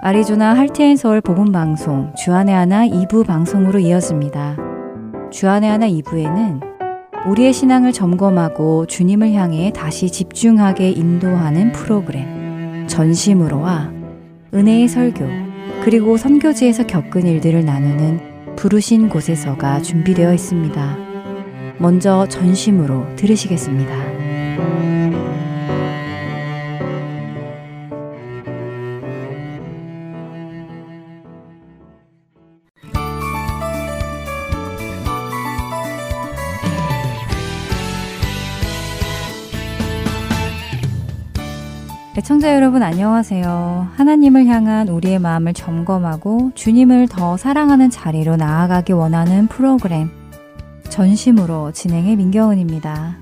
아리조나 할트앤서울 복음방송 주안의 하나 2부 방송으로 이어집니다. 주안의 하나 2부에는 우리의 신앙을 점검하고 주님을 향해 다시 집중하게 인도하는 프로그램 전심으로와 은혜의 설교 그리고 선교지에서 겪은 일들을 나누는 부르신 곳에서가 준비되어 있습니다. 먼저 전심으로 들으시겠습니다. 애청자 여러분 안녕하세요. 하나님을 향한 우리의 마음을 점검하고 주님을 더 사랑하는 자리로 나아가기 원하는 프로그램 전심으로 진행의 민경은입니다.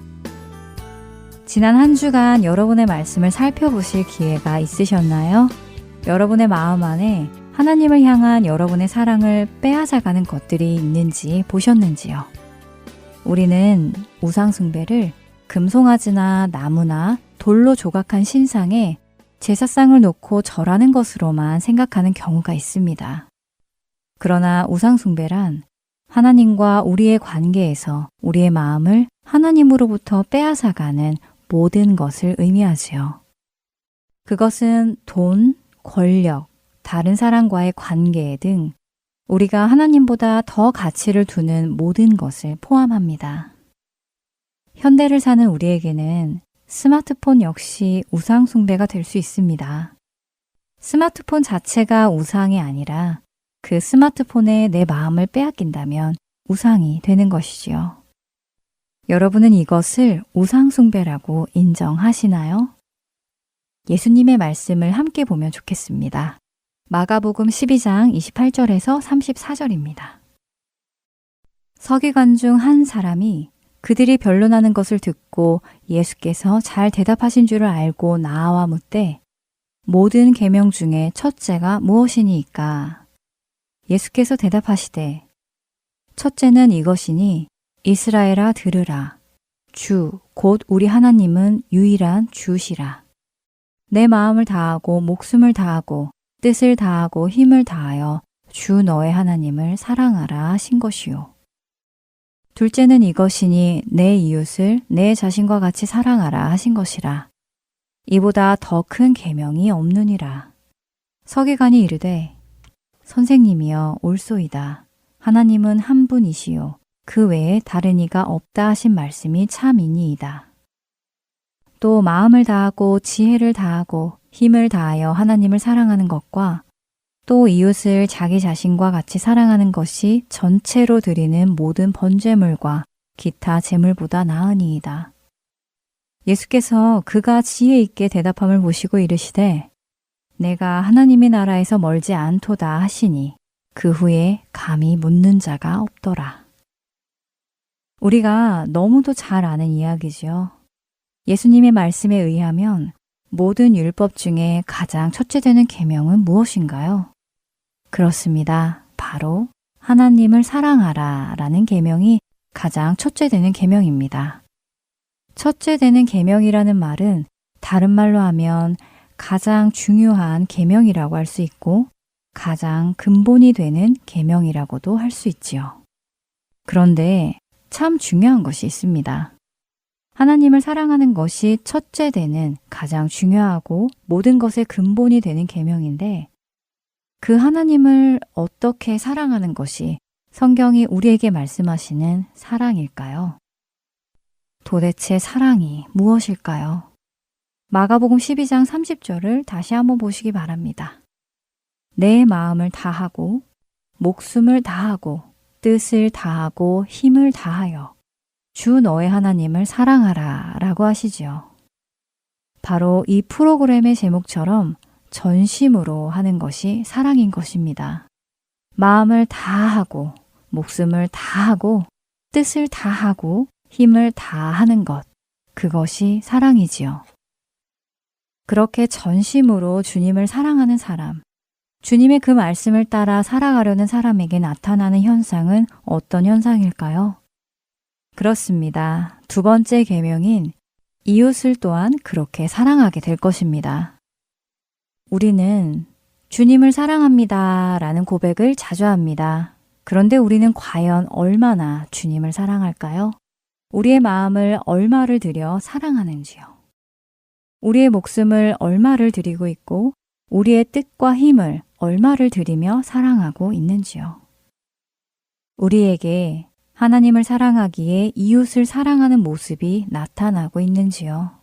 지난 한 주간 여러분의 말씀을 살펴보실 기회가 있으셨나요? 여러분의 마음 안에 하나님을 향한 여러분의 사랑을 빼앗아가는 것들이 있는지 보셨는지요? 우리는 우상 숭배를 금송아지나 나무나 돌로 조각한 신상에 제사상을 놓고 절하는 것으로만 생각하는 경우가 있습니다. 그러나 우상 숭배란 하나님과 우리의 관계에서 우리의 마음을 하나님으로부터 빼앗아가는 모든 것을 의미하지요. 그것은 돈, 권력, 다른 사람과의 관계 등 우리가 하나님보다 더 가치를 두는 모든 것을 포함합니다. 현대를 사는 우리에게는 스마트폰 역시 우상 숭배가 될 수 있습니다. 스마트폰 자체가 우상이 아니라 그 스마트폰에 내 마음을 빼앗긴다면 우상이 되는 것이지요. 여러분은 이것을 우상 숭배라고 인정하시나요? 예수님의 말씀을 함께 보면 좋겠습니다. 마가복음 12장 28절에서 34절입니다. 서기관 중 한 사람이 그들이 변론하는 것을 듣고 예수께서 잘 대답하신 줄을 알고 나와 묻되 모든 계명 중에 첫째가 무엇이니이까? 예수께서 대답하시되 첫째는 이것이니 이스라엘아 들으라. 주 곧 우리 하나님은 유일한 주시라. 내 마음을 다하고 목숨을 다하고 뜻을 다하고 힘을 다하여 주 너의 하나님을 사랑하라 하신 것이요. 둘째는 이것이니 내 이웃을 내 자신과 같이 사랑하라 하신 것이라. 이보다 더 큰 계명이 없느니라. 서기관이 이르되 선생님이여 옳소이다. 하나님은 한 분이시요 그 외에 다른 이가 없다 하신 말씀이 참이니이다. 또 마음을 다하고 지혜를 다하고 힘을 다하여 하나님을 사랑하는 것과 또 이웃을 자기 자신과 같이 사랑하는 것이 전체로 드리는 모든 번제물과 기타 제물보다 나으니이다. 예수께서 그가 지혜 있게 대답함을 보시고 이르시되 내가 하나님의 나라에서 멀지 않도다 하시니 그 후에 감히 묻는 자가 없더라. 우리가 너무도 잘 아는 이야기지요. 예수님의 말씀에 의하면 모든 율법 중에 가장 첫째 되는 계명은 무엇인가요? 그렇습니다. 바로 하나님을 사랑하라 라는 계명이 가장 첫째 되는 계명입니다. 첫째 되는 계명이라는 말은 다른 말로 하면 가장 중요한 계명이라고 할 수 있고 가장 근본이 되는 계명이라고도 할 수 있지요. 그런데 참 중요한 것이 있습니다. 하나님을 사랑하는 것이 첫째 되는 가장 중요하고 모든 것의 근본이 되는 계명인데 그 하나님을 어떻게 사랑하는 것이 성경이 우리에게 말씀하시는 사랑일까요? 도대체 사랑이 무엇일까요? 마가복음 12장 30절을 다시 한번 보시기 바랍니다. 내 마음을 다하고 목숨을 다하고 뜻을 다하고 힘을 다하여 주 너의 하나님을 사랑하라 라고 하시지요. 바로 이 프로그램의 제목처럼 전심으로 하는 것이 사랑인 것입니다. 마음을 다하고 목숨을 다하고 뜻을 다하고 힘을 다하는 것, 그것이 사랑이지요. 그렇게 전심으로 주님을 사랑하는 사람, 주님의 그 말씀을 따라 살아가려는 사람에게 나타나는 현상은 어떤 현상일까요? 그렇습니다. 두 번째 계명인 이웃을 또한 그렇게 사랑하게 될 것입니다. 우리는 주님을 사랑합니다 라는 고백을 자주 합니다. 그런데 우리는 과연 얼마나 주님을 사랑할까요? 우리의 마음을 얼마를 들여 사랑하는지요? 우리의 목숨을 얼마를 드리고 있고 우리의 뜻과 힘을 얼마를 들이며 사랑하고 있는지요? 우리에게 하나님을 사랑하기에 이웃을 사랑하는 모습이 나타나고 있는지요?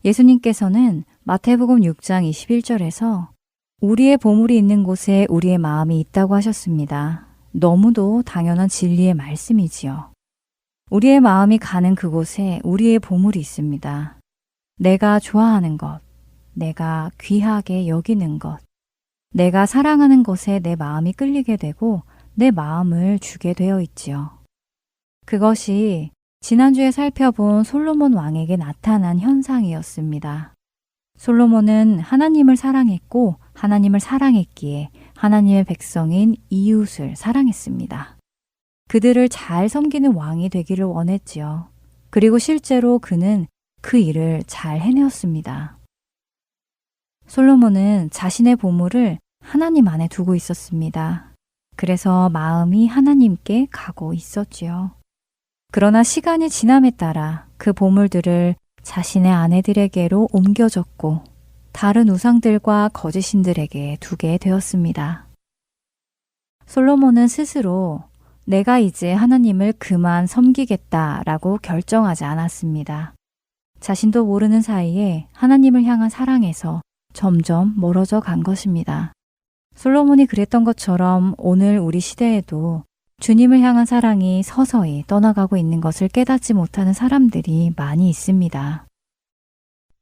예수님께서는 마태복음 6장 21절에서 우리의 보물이 있는 곳에 우리의 마음이 있다고 하셨습니다. 너무도 당연한 진리의 말씀이지요. 우리의 마음이 가는 그곳에 우리의 보물이 있습니다. 내가 좋아하는 것, 내가 귀하게 여기는 것, 내가 사랑하는 것에 내 마음이 끌리게 되고 내 마음을 주게 되어 있지요. 그것이 지난주에 살펴본 솔로몬 왕에게 나타난 현상이었습니다. 솔로몬은 하나님을 사랑했고 하나님을 사랑했기에 하나님의 백성인 이웃을 사랑했습니다. 그들을 잘 섬기는 왕이 되기를 원했지요. 그리고 실제로 그는 그 일을 잘 해내었습니다. 솔로몬은 자신의 보물을 하나님 안에 두고 있었습니다. 그래서 마음이 하나님께 가고 있었지요. 그러나 시간이 지남에 따라 그 보물들을 자신의 아내들에게로 옮겨졌고 다른 우상들과 거짓신들에게 두게 되었습니다. 솔로몬은 스스로 내가 이제 하나님을 그만 섬기겠다라고 결정하지 않았습니다. 자신도 모르는 사이에 하나님을 향한 사랑에서 점점 멀어져 간 것입니다. 솔로몬이 그랬던 것처럼 오늘 우리 시대에도 주님을 향한 사랑이 서서히 떠나가고 있는 것을 깨닫지 못하는 사람들이 많이 있습니다.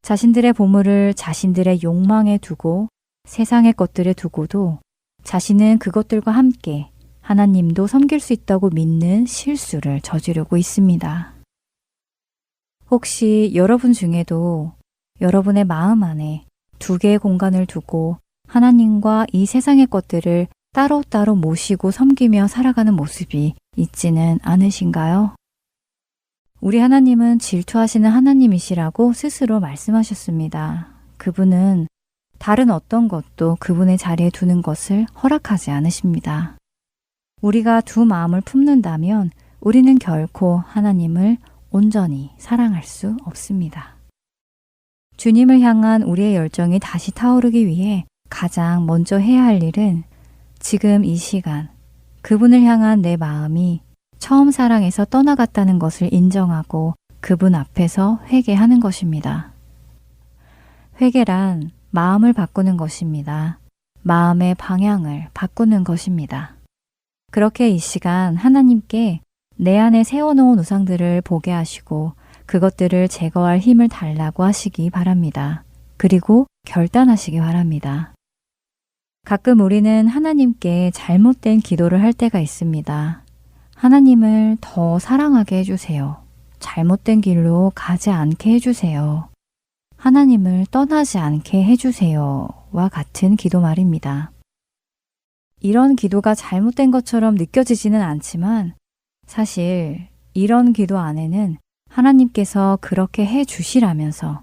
자신들의 보물을 자신들의 욕망에 두고 세상의 것들에 두고도 자신은 그것들과 함께 하나님도 섬길 수 있다고 믿는 실수를 저지르고 있습니다. 혹시 여러분 중에도 여러분의 마음 안에 두 개의 공간을 두고 하나님과 이 세상의 것들을 따로따로 모시고 섬기며 살아가는 모습이 있지는 않으신가요? 우리 하나님은 질투하시는 하나님이시라고 스스로 말씀하셨습니다. 그분은 다른 어떤 것도 그분의 자리에 두는 것을 허락하지 않으십니다. 우리가 두 마음을 품는다면 우리는 결코 하나님을 온전히 사랑할 수 없습니다. 주님을 향한 우리의 열정이 다시 타오르기 위해 가장 먼저 해야 할 일은 지금 이 시간 그분을 향한 내 마음이 처음 사랑에서 떠나갔다는 것을 인정하고 그분 앞에서 회개하는 것입니다. 회개란 마음을 바꾸는 것입니다. 마음의 방향을 바꾸는 것입니다. 그렇게 이 시간 하나님께 내 안에 세워놓은 우상들을 보게 하시고 그것들을 제거할 힘을 달라고 하시기 바랍니다. 그리고 결단하시기 바랍니다. 가끔 우리는 하나님께 잘못된 기도를 할 때가 있습니다. 하나님을 더 사랑하게 해주세요. 잘못된 길로 가지 않게 해주세요. 하나님을 떠나지 않게 해주세요. 와 같은 기도 말입니다. 이런 기도가 잘못된 것처럼 느껴지지는 않지만 사실 이런 기도 안에는 하나님께서 그렇게 해주시라면서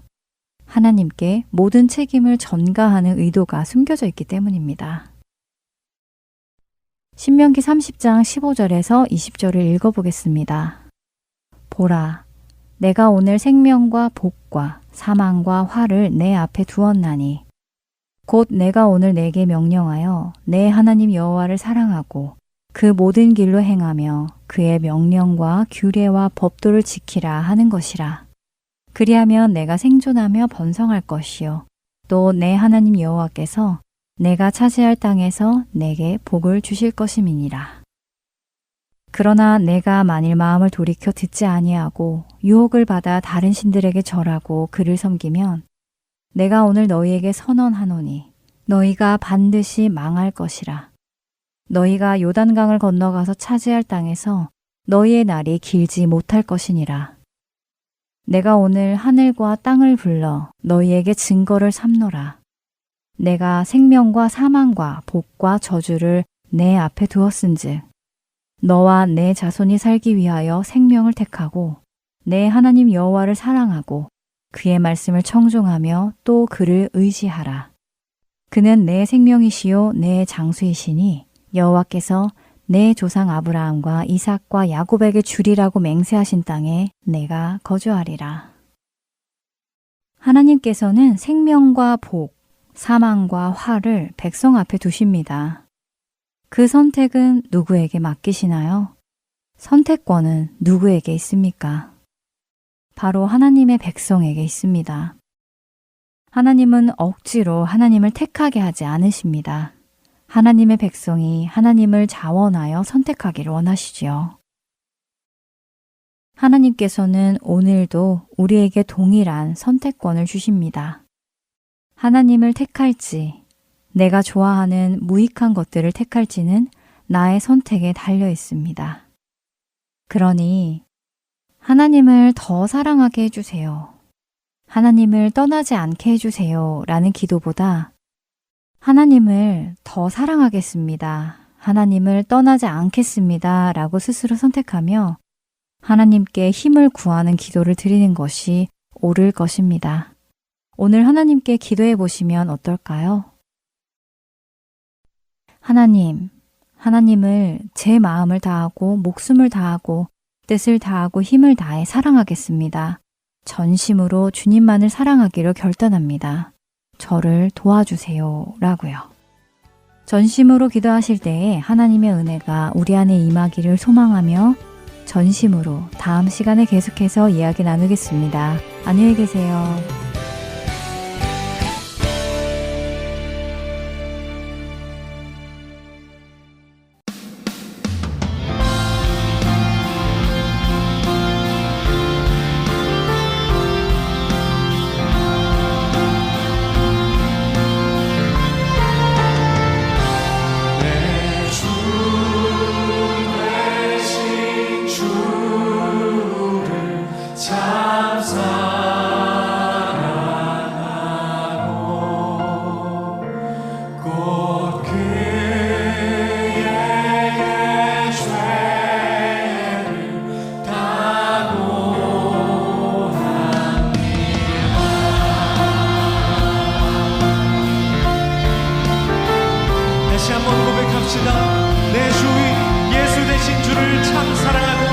하나님께 모든 책임을 전가하는 의도가 숨겨져 있기 때문입니다. 신명기 30장 15절에서 20절을 읽어보겠습니다. 보라, 내가 오늘 생명과 복과 사망과 화를 내 앞에 두었나니 곧 내가 오늘 내게 명령하여 내 하나님 여호와를 사랑하고 그 모든 길로 행하며 그의 명령과 규례와 법도를 지키라 하는 것이라. 그리하면 내가 생존하며 번성할 것이요 또 내 하나님 여호와께서 내가 차지할 땅에서 내게 복을 주실 것임이니라. 그러나 내가 만일 마음을 돌이켜 듣지 아니하고 유혹을 받아 다른 신들에게 절하고 그를 섬기면 내가 오늘 너희에게 선언하노니 너희가 반드시 망할 것이라. 너희가 요단강을 건너가서 차지할 땅에서 너희의 날이 길지 못할 것이니라. 내가 오늘 하늘과 땅을 불러 너희에게 증거를 삼노라. 내가 생명과 사망과 복과 저주를 내 앞에 두었은즉 너와 내 자손이 살기 위하여 생명을 택하고 내 하나님 여호와를 사랑하고 그의 말씀을 청종하며 또 그를 의지하라. 그는 내 생명이시요 내 장수이시니 여호와께서 내 조상 아브라함과 이삭과 야곱에게 주리라고 맹세하신 땅에 내가 거주하리라. 하나님께서는 생명과 복, 사망과 화를 백성 앞에 두십니다. 그 선택은 누구에게 맡기시나요? 선택권은 누구에게 있습니까? 바로 하나님의 백성에게 있습니다. 하나님은 억지로 하나님을 택하게 하지 않으십니다. 하나님의 백성이 하나님을 자원하여 선택하기를 원하시지요. 하나님께서는 오늘도 우리에게 동일한 선택권을 주십니다. 하나님을 택할지, 내가 좋아하는 무익한 것들을 택할지는 나의 선택에 달려 있습니다. 그러니 하나님을 더 사랑하게 해주세요. 하나님을 떠나지 않게 해주세요. 라는 기도보다 하나님을 더 사랑하겠습니다. 하나님을 떠나지 않겠습니다. 라고 스스로 선택하며 하나님께 힘을 구하는 기도를 드리는 것이 옳을 것입니다. 오늘 하나님께 기도해 보시면 어떨까요? 하나님을 제 마음을 다하고 목숨을 다하고 뜻을 다하고 힘을 다해 사랑하겠습니다. 전심으로 주님만을 사랑하기로 결단합니다. 저를 도와주세요. 라고요. 전심으로 기도하실 때에 하나님의 은혜가 우리 안에 임하기를 소망하며 전심으로 다음 시간에 계속해서 이야기 나누겠습니다. 안녕히 계세요. 내 주 예수 되신 주를 참 사랑하고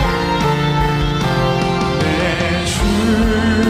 내 주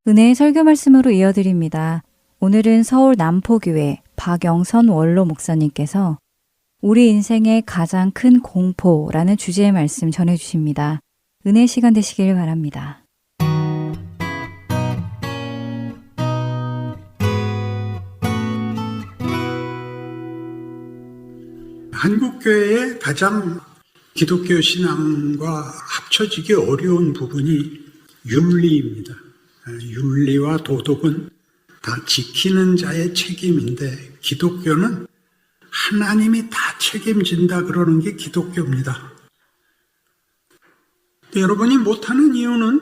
은혜의 설교 말씀으로 이어드립니다. 오늘은 서울 남포교회 박영선 원로 목사님께서 우리 인생의 가장 큰 공포라는 주제의 말씀 전해주십니다. 은혜 시간 되시길 바랍니다. 한국교회의 가장 기독교 신앙과 합쳐지기 어려운 부분이 윤리입니다. 윤리와 도덕은 다 지키는 자의 책임인데 기독교는 하나님이 다 책임진다 그러는 게 기독교입니다. 여러분이 못하는 이유는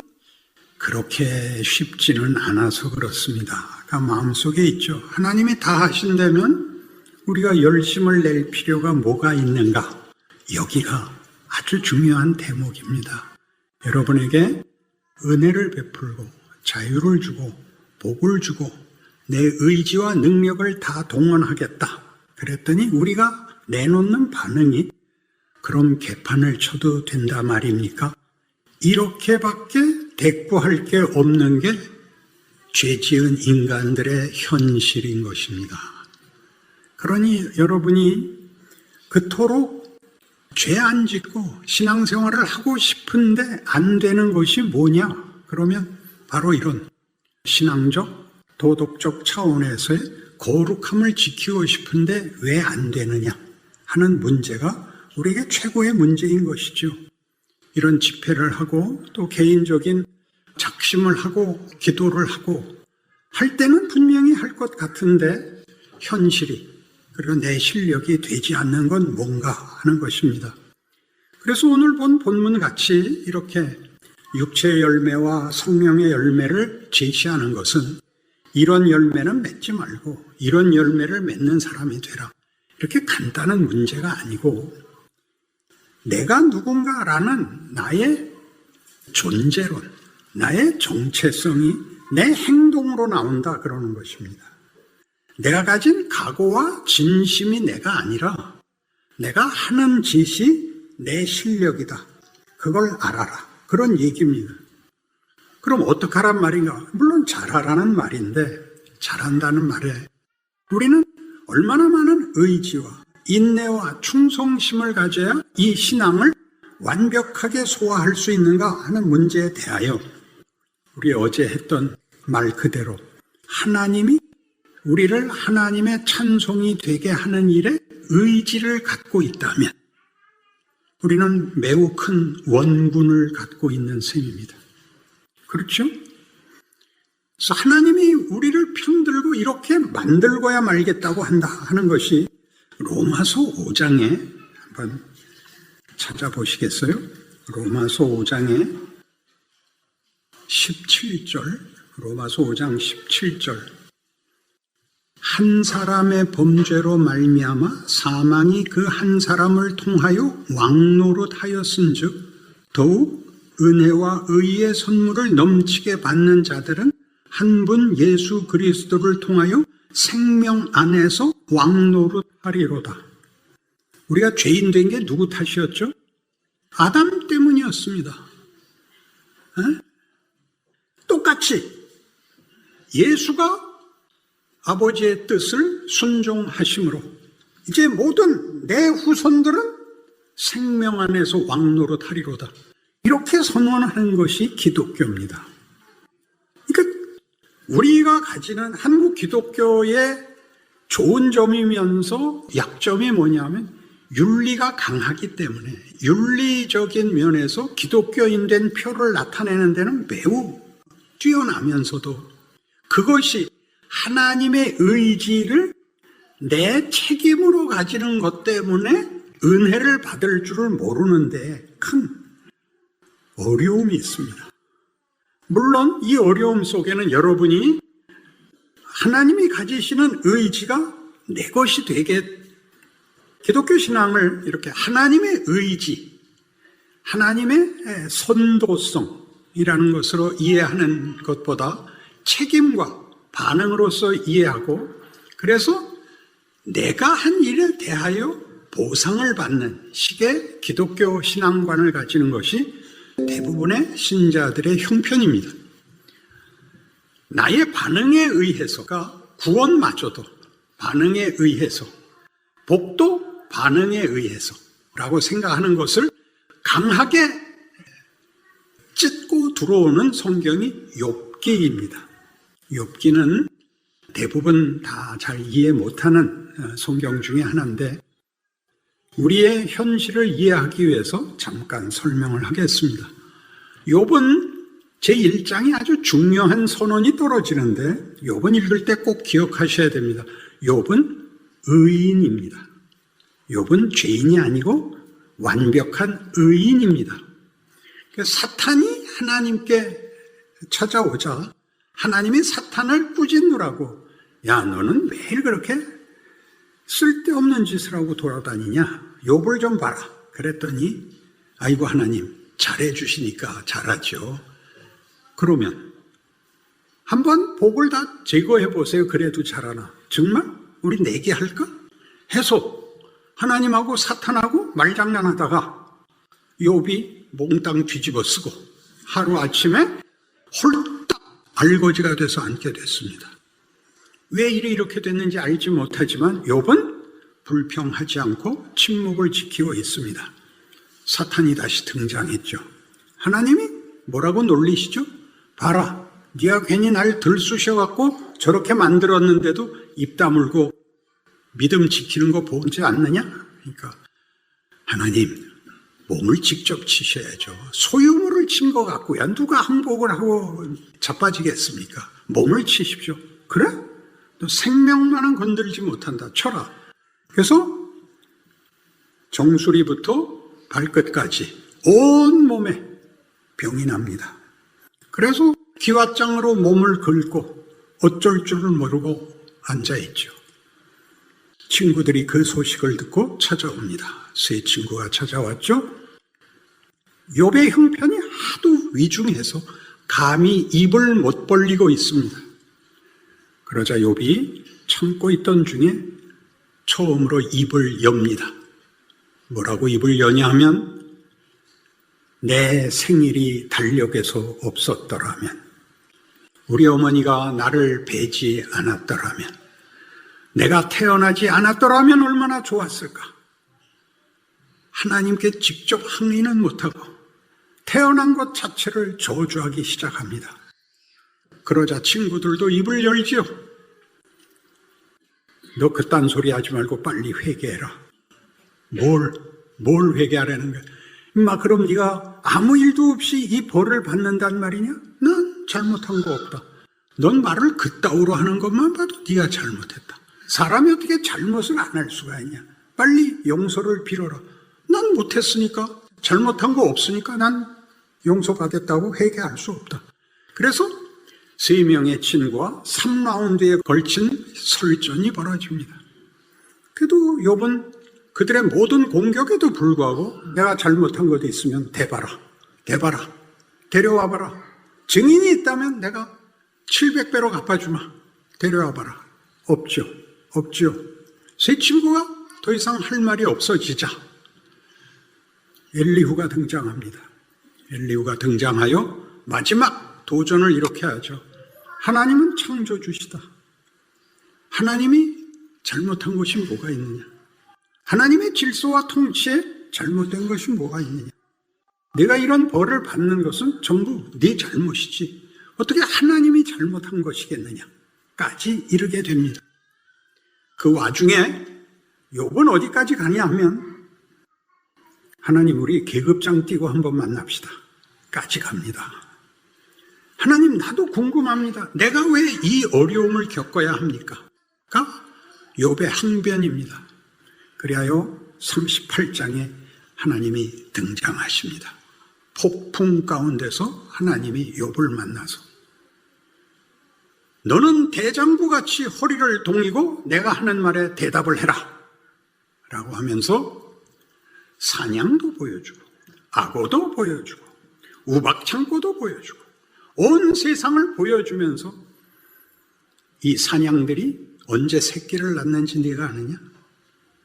그렇게 쉽지는 않아서 그렇습니다. 그러니까 마음속에 있죠. 하나님이 다 하신다면 우리가 열심을 낼 필요가 뭐가 있는가? 여기가 아주 중요한 대목입니다. 여러분에게 은혜를 베풀고 자유를 주고 복을 주고 내 의지와 능력을 다 동원하겠다. 그랬더니 우리가 내놓는 반응이 그럼 개판을 쳐도 된다 말입니까? 이렇게밖에 대꾸할 게 없는 게 죄 지은 인간들의 현실인 것입니다. 그러니 여러분이 그토록 죄 안 짓고 신앙생활을 하고 싶은데 안 되는 것이 뭐냐? 그러면 바로 이런 신앙적, 도덕적 차원에서의 거룩함을 지키고 싶은데 왜 안 되느냐 하는 문제가 우리에게 최고의 문제인 것이죠. 이런 집회를 하고 또 개인적인 작심을 하고 기도를 하고 할 때는 분명히 할 것 같은데 현실이 그리고 내 실력이 되지 않는 건 뭔가 하는 것입니다. 그래서 오늘 본 본문 같이 이렇게 육체의 열매와 성령의 열매를 제시하는 것은 이런 열매는 맺지 말고 이런 열매를 맺는 사람이 되라. 이렇게 간단한 문제가 아니고 내가 누군가라는 나의 존재론, 나의 정체성이 내 행동으로 나온다 그러는 것입니다. 내가 가진 각오와 진심이 내가 아니라 내가 하는 짓이 내 실력이다. 그걸 알아라. 그런 얘기입니다. 그럼 어떡하란 말인가? 물론 잘하라는 말인데 잘한다는 말에 우리는 얼마나 많은 의지와 인내와 충성심을 가져야 이 신앙을 완벽하게 소화할 수 있는가 하는 문제에 대하여 우리 어제 했던 말 그대로 하나님이 우리를 하나님의 찬송이 되게 하는 일에 의지를 갖고 있다면 우리는 매우 큰 원군을 갖고 있는 셈입니다. 그렇죠? 그래서 하나님이 우리를 편들고 이렇게 만들고야 말겠다고 한다 하는 것이 로마서 5장에 한번 찾아보시겠어요? 로마서 5장에 17절, 로마서 5장 17절. 한 사람의 범죄로 말미암아 사망이 그 한 사람을 통하여 왕노릇하였은즉 더욱 은혜와 의의 선물을 넘치게 받는 자들은 한 분 예수 그리스도를 통하여 생명 안에서 왕노릇하리로다. 우리가 죄인 된 게 누구 탓이었죠? 아담 때문이었습니다. 똑같이 예수가 아버지의 뜻을 순종하심으로 이제 모든 내 후손들은 생명 안에서 왕노릇하리로다. 이렇게 선언하는 것이 기독교입니다. 그러니까 우리가 가지는 한국 기독교의 좋은 점이면서 약점이 뭐냐면 윤리가 강하기 때문에 윤리적인 면에서 기독교인 된 표를 나타내는 데는 매우 뛰어나면서도 그것이 하나님의 의지를 내 책임으로 가지는 것 때문에 은혜를 받을 줄을 모르는데 큰 어려움이 있습니다. 물론 이 어려움 속에는 여러분이 하나님이 가지시는 의지가 내 것이 되게 기독교 신앙을 이렇게 하나님의 의지, 하나님의 선도성이라는 것으로 이해하는 것보다 책임과 반응으로서 이해하고 그래서 내가 한 일에 대하여 보상을 받는 식의 기독교 신앙관을 가지는 것이 대부분의 신자들의 형편입니다. 나의 반응에 의해서가 구원마저도 반응에 의해서, 복도 반응에 의해서라고 생각하는 것을 강하게 찢고 들어오는 성경이 욥기입니다. 욥기는 대부분 다 잘 이해 못하는 성경 중에 하나인데 우리의 현실을 이해하기 위해서 잠깐 설명을 하겠습니다. 욥은 제1장이 아주 중요한 선언이 떨어지는데 욥은 읽을 때 꼭 기억하셔야 됩니다. 욥은 의인입니다. 욥은 죄인이 아니고 완벽한 의인입니다. 사탄이 하나님께 찾아오자 하나님이 사탄을 꾸짖느라고 야 너는 매일 그렇게 쓸데없는 짓을 하고 돌아다니냐? 욥을 좀 봐라. 그랬더니 아이고 하나님 잘해 주시니까 잘하죠. 그러면 한번 복을 다 제거해 보세요. 그래도 잘하나? 정말? 우리 내게 할까? 해서 하나님하고 사탄하고 말장난하다가 욥이 몽땅 뒤집어 쓰고 하루아침에 홀딱 알거지가 돼서 앉게 됐습니다. 왜 일이 이렇게 됐는지 알지 못하지만 욥은 불평하지 않고 침묵을 지키고 있습니다. 사탄이 다시 등장했죠. 하나님이 뭐라고 놀리시죠? 봐라, 네가 괜히 날 들쑤셔갖고 저렇게 만들었는데도 입 다물고 믿음 지키는 거 보지 않느냐? 그러니까 하나님 몸을 직접 치셔야죠. 소유물을 친 것 같고야 누가 항복을 하고 자빠지겠습니까? 몸을 치십시오. 그래? 너 생명만은 건드리지 못한다. 쳐라. 그래서 정수리부터 발끝까지 온 몸에 병이 납니다. 그래서 기왓장으로 몸을 긁고 어쩔 줄을 모르고 앉아있죠. 친구들이 그 소식을 듣고 찾아옵니다. 세 친구가 찾아왔죠. 욥의 형편이 하도 위중해서 감히 입을 못 벌리고 있습니다. 그러자 욥이 참고 있던 중에 처음으로 입을 엽니다. 뭐라고 입을 여냐 하면 내 생일이 달력에서 없었더라면, 우리 어머니가 나를 베지 않았더라면, 내가 태어나지 않았더라면 얼마나 좋았을까. 하나님께 직접 항의는 못하고 태어난 것 자체를 저주하기 시작합니다. 그러자 친구들도 입을 열지요. 너 그딴 소리 하지 말고 빨리 회개해라. 뭘 회개하라는 거야? 임마 그럼 네가 아무 일도 없이 이 벌을 받는단 말이냐? 난 잘못한 거 없다. 넌 말을 그따위로 하는 것만 봐도 네가 잘못했다. 사람이 어떻게 잘못을 안 할 수가 있냐? 빨리 용서를 빌어라. 난 못했으니까, 잘못한 거 없으니까 난 용서받았다고 회개할 수 없다. 그래서 3명의 친구와 3라운드에 걸친 설전이 벌어집니다. 그래도 욥은 그들의 모든 공격에도 불구하고 내가 잘못한 것도 있으면 대봐라, 데려와봐라. 증인이 있다면 내가 700배로 갚아주마. 데려와봐라. 없죠. 세 친구가 더 이상 할 말이 없어지자 엘리후가 등장합니다. 엘리후가 등장하여 마지막 도전을 이렇게 하죠. 하나님은 창조주시다. 하나님이 잘못한 것이 뭐가 있느냐? 하나님의 질서와 통치에 잘못된 것이 뭐가 있느냐? 내가 이런 벌을 받는 것은 전부 네 잘못이지 어떻게 하나님이 잘못한 것이겠느냐까지 이르게 됩니다. 그 와중에 욥은 어디까지 가냐 하면 하나님 우리 계급장 띄고 한번 만납시다 까지 갑니다. 하나님 나도 궁금합니다. 내가 왜 이 어려움을 겪어야 합니까? 가 욥의 항변입니다. 그리하여 38장에 하나님이 등장하십니다. 폭풍 가운데서 하나님이 욥을 만나서 너는 대장부같이 허리를 동이고 내가 하는 말에 대답을 해라 라고 하면서 사냥도 보여주고 악어도 보여주고 우박창고도 보여주고 온 세상을 보여주면서 이 사냥들이 언제 새끼를 낳는지 네가 아느냐?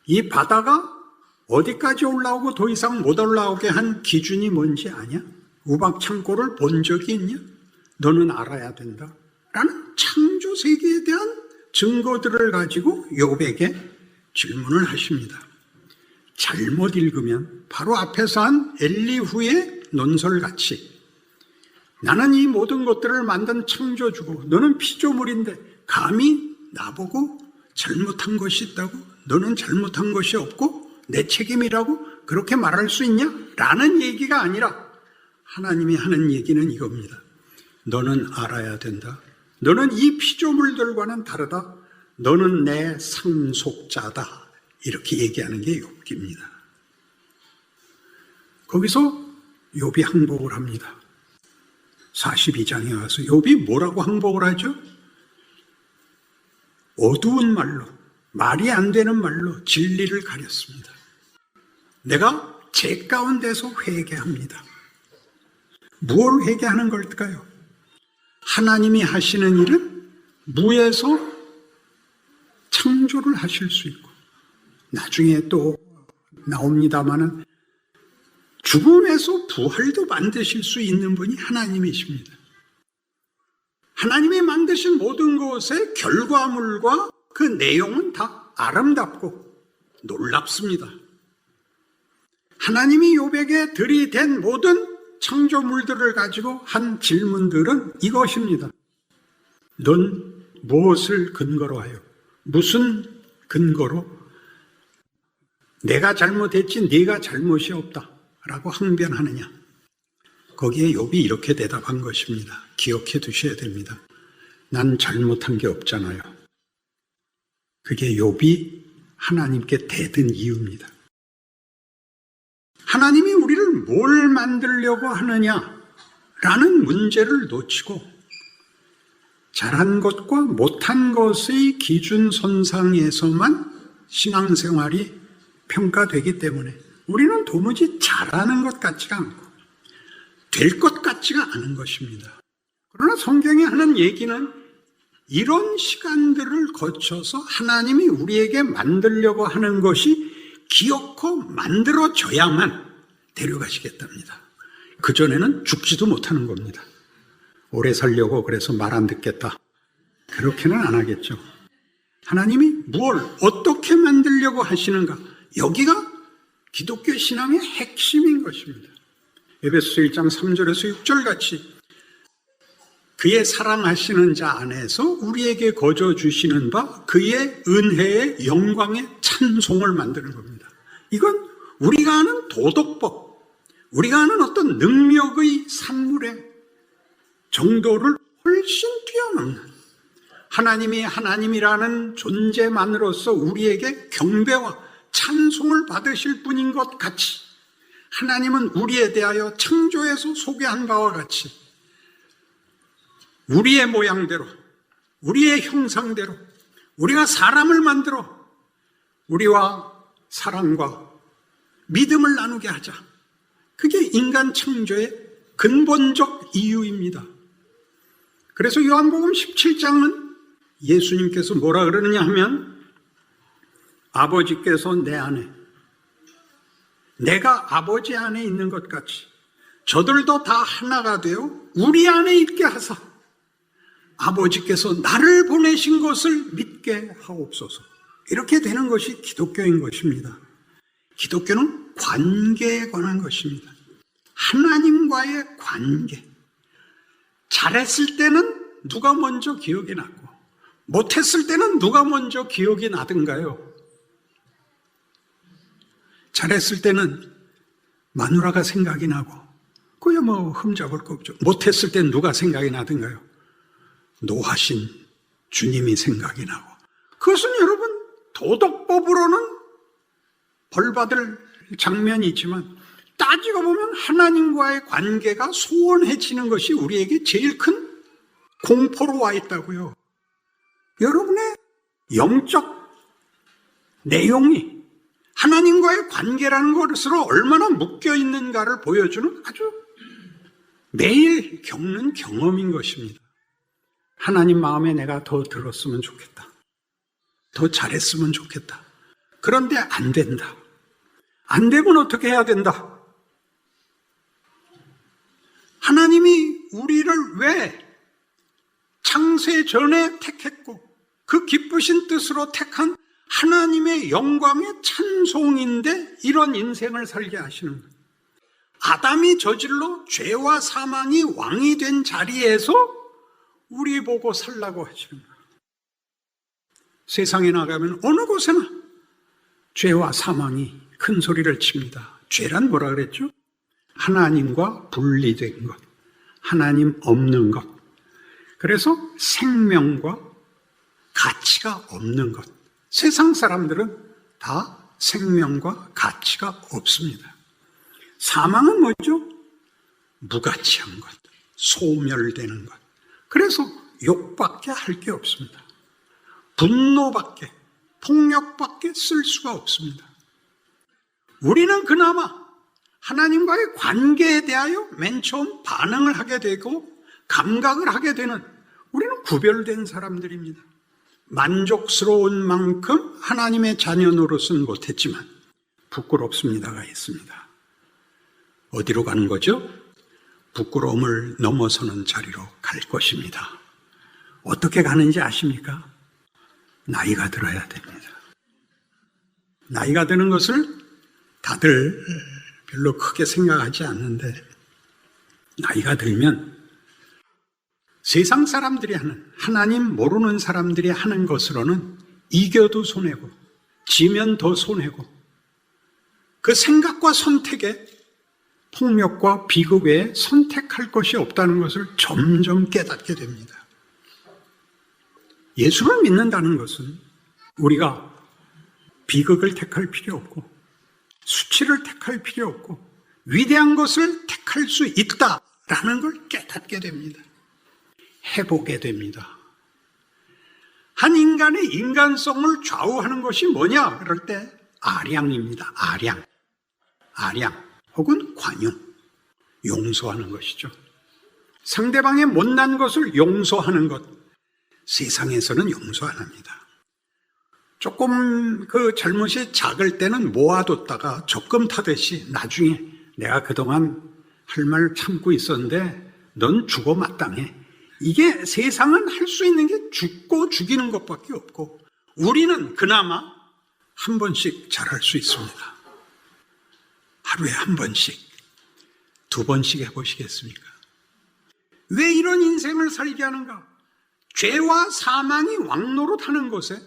이 바다가 어디까지 올라오고 더 이상 못 올라오게 한 기준이 뭔지 아냐? 우박창고를 본 적이 있냐? 너는 알아야 된다 라는 창조 세계에 대한 증거들을 가지고 욥에게 질문을 하십니다. 잘못 읽으면 바로 앞에서 한 엘리후의 논설같이 나는 이 모든 것들을 만든 창조주고 너는 피조물인데 감히 나보고 잘못한 것이 있다고 너는 잘못한 것이 없고 내 책임이라고 그렇게 말할 수 있냐? 라는 얘기가 아니라 하나님이 하는 얘기는 이겁니다. 너는 알아야 된다. 너는 이 피조물들과는 다르다. 너는 내 상속자다. 이렇게 얘기하는 게 욥기입니다. 거기서 욥이 항복을 합니다. 42장에 와서 욥이 뭐라고 항복을 하죠? 어두운 말로, 말이 안 되는 말로 진리를 가렸습니다. 내가 제 가운데서 회개합니다. 무엇을 회개하는 걸까요? 하나님이 하시는 일은 무에서 창조를 하실 수 있고 나중에 또 나옵니다마는 죽음에서 부활도 만드실 수 있는 분이 하나님이십니다. 하나님이 만드신 모든 것의 결과물과 그 내용은 다 아름답고 놀랍습니다. 하나님이 욥에게 들이댄 모든 창조물들을 가지고 한 질문들은 이것입니다. 넌 무엇을 근거로 하여 무슨 근거로 내가 잘못했지 네가 잘못이 없다 라고 항변하느냐. 거기에 욥이 이렇게 대답한 것입니다. 기억해 두셔야 됩니다. 난 잘못한 게 없잖아요. 그게 욥이 하나님께 대든 이유입니다. 하나님이 우리를 뭘 만들려고 하느냐라는 문제를 놓치고 잘한 것과 못한 것의 기준선상에서만 신앙생활이 평가되기 때문에 우리는 도무지 잘하는 것 같지가 않고 될 것 같지가 않은 것입니다. 그러나 성경이 하는 얘기는 이런 시간들을 거쳐서 하나님이 우리에게 만들려고 하는 것이 기어코 만들어져야만 데려가시겠답니다. 그전에는 죽지도 못하는 겁니다. 오래 살려고 그래서 말 안 듣겠다. 그렇게는 안 하겠죠. 하나님이 뭘 어떻게 만들려고 하시는가. 여기가 기독교 신앙의 핵심인 것입니다. 에베소서 1장 3절에서 6절 같이 그의 사랑하시는 자 안에서 우리에게 거저 주시는 바 그의 은혜의 영광의 찬송을 만드는 겁니다. 이건 우리가 아는 도덕법, 우리가 아는 어떤 능력의 산물의 정도를 훨씬 뛰어넘는 하나님이 하나님이라는 존재만으로서 우리에게 경배와 찬송을 받으실 분인 것 같이 하나님은 우리에 대하여 창조에서 소개한 바와 같이 우리의 모양대로, 우리의 형상대로 우리가 사람을 만들어 우리와 사랑과 믿음을 나누게 하자. 그게 인간 창조의 근본적 이유입니다. 그래서 요한복음 17장은 예수님께서 뭐라 그러느냐 하면 아버지께서 내 안에 내가 아버지 안에 있는 것 같이 저들도 다 하나가 되어 우리 안에 있게 하사 아버지께서 나를 보내신 것을 믿게 하옵소서. 이렇게 되는 것이 기독교인 것입니다. 기독교는 관계에 관한 것입니다. 하나님과의 관계. 잘했을 때는 누가 먼저 기억이 났고 못했을 때는 누가 먼저 기억이 나든가요? 잘했을 때는 마누라가 생각이 나고 그야 뭐 흠잡을 거 없죠. 못했을 때는 누가 생각이 나든가요? 노하신 주님이 생각이 나고 그것은 여러분 도덕법으로는 벌받을 장면이지만 따지고 보면 하나님과의 관계가 소원해지는 것이 우리에게 제일 큰 공포로 와 있다고요. 여러분의 영적 내용이 하나님과의 관계라는 것으로 얼마나 묶여 있는가를 보여주는 아주 매일 겪는 경험인 것입니다. 하나님 마음에 내가 더 들었으면 좋겠다. 더 잘했으면 좋겠다. 그런데 안 된다. 안 되면 어떻게 해야 된다? 하나님이 우리를 왜 창세 전에 택했고 그 기쁘신 뜻으로 택한 하나님의 영광의 찬송인데 이런 인생을 살게 하시는 거예요. 아담이 저질러 죄와 사망이 왕이 된 자리에서 우리 보고 살라고 하시는 거예요. 세상에 나가면 어느 곳에나 죄와 사망이 큰 소리를 칩니다. 죄란 뭐라 그랬죠? 하나님과 분리된 것, 하나님 없는 것. 그래서 생명과 가치가 없는 것. 세상 사람들은 다 생명과 가치가 없습니다. 사망은 뭐죠? 무가치한 것, 소멸되는 것. 그래서 욕밖에 할 게 없습니다. 분노밖에, 폭력밖에 쓸 수가 없습니다. 우리는 그나마 하나님과의 관계에 대하여 맨 처음 반응을 하게 되고 감각을 하게 되는 우리는 구별된 사람들입니다. 만족스러운 만큼 하나님의 자녀 노릇은 못했지만 부끄럽습니다가 있습니다. 어디로 가는 거죠? 부끄러움을 넘어서는 자리로 갈 것입니다. 어떻게 가는지 아십니까? 나이가 들어야 됩니다. 나이가 드는 것을 다들 별로 크게 생각하지 않는데 나이가 들면 세상 사람들이 하는, 하나님 모르는 사람들이 하는 것으로는 이겨도 손해고 지면 더 손해고 그 생각과 선택에 폭력과 비극 외에 선택할 것이 없다는 것을 점점 깨닫게 됩니다. 예수를 믿는다는 것은 우리가 비극을 택할 필요 없고 수치를 택할 필요 없고 위대한 것을 택할 수 있다라는 걸 깨닫게 됩니다. 해보게 됩니다. 한 인간의 인간성을 좌우하는 것이 뭐냐? 그럴 때 아량입니다. 아량 혹은 관용, 용서하는 것이죠. 상대방의 못난 것을 용서하는 것, 세상에서는 용서 안 합니다. 조금 그 잘못이 작을 때는 모아뒀다가 적금 타듯이 나중에 내가 그동안 할 말 참고 있었는데 넌 죽어 마땅해. 이게 세상은 할 수 있는 게 죽고 죽이는 것밖에 없고 우리는 그나마 한 번씩 잘할 수 있습니다. 하루에 한 번씩, 두 번씩 해보시겠습니까? 왜 이런 인생을 살게 하는가? 죄와 사망이 왕노릇하는 곳에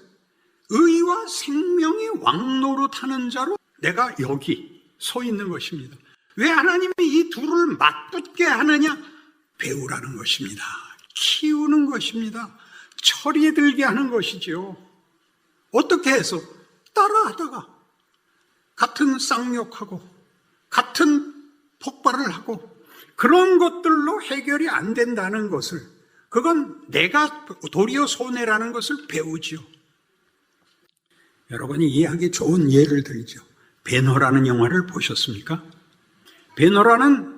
의와 생명이 왕노릇하는 자로 내가 여기 서 있는 것입니다. 왜 하나님이 이 둘을 맞붙게 하느냐? 배우라는 것입니다. 키우는 것입니다. 철이 들게 하는 것이지요. 어떻게 해서? 따라하다가 같은 쌍욕하고 같은 폭발을 하고 그런 것들로 해결이 안 된다는 것을, 그건 내가 도리어 손해라는 것을 배우지요. 여러분이 이해하기 좋은 예를 들죠. 베너라는 영화를 보셨습니까? 베너라는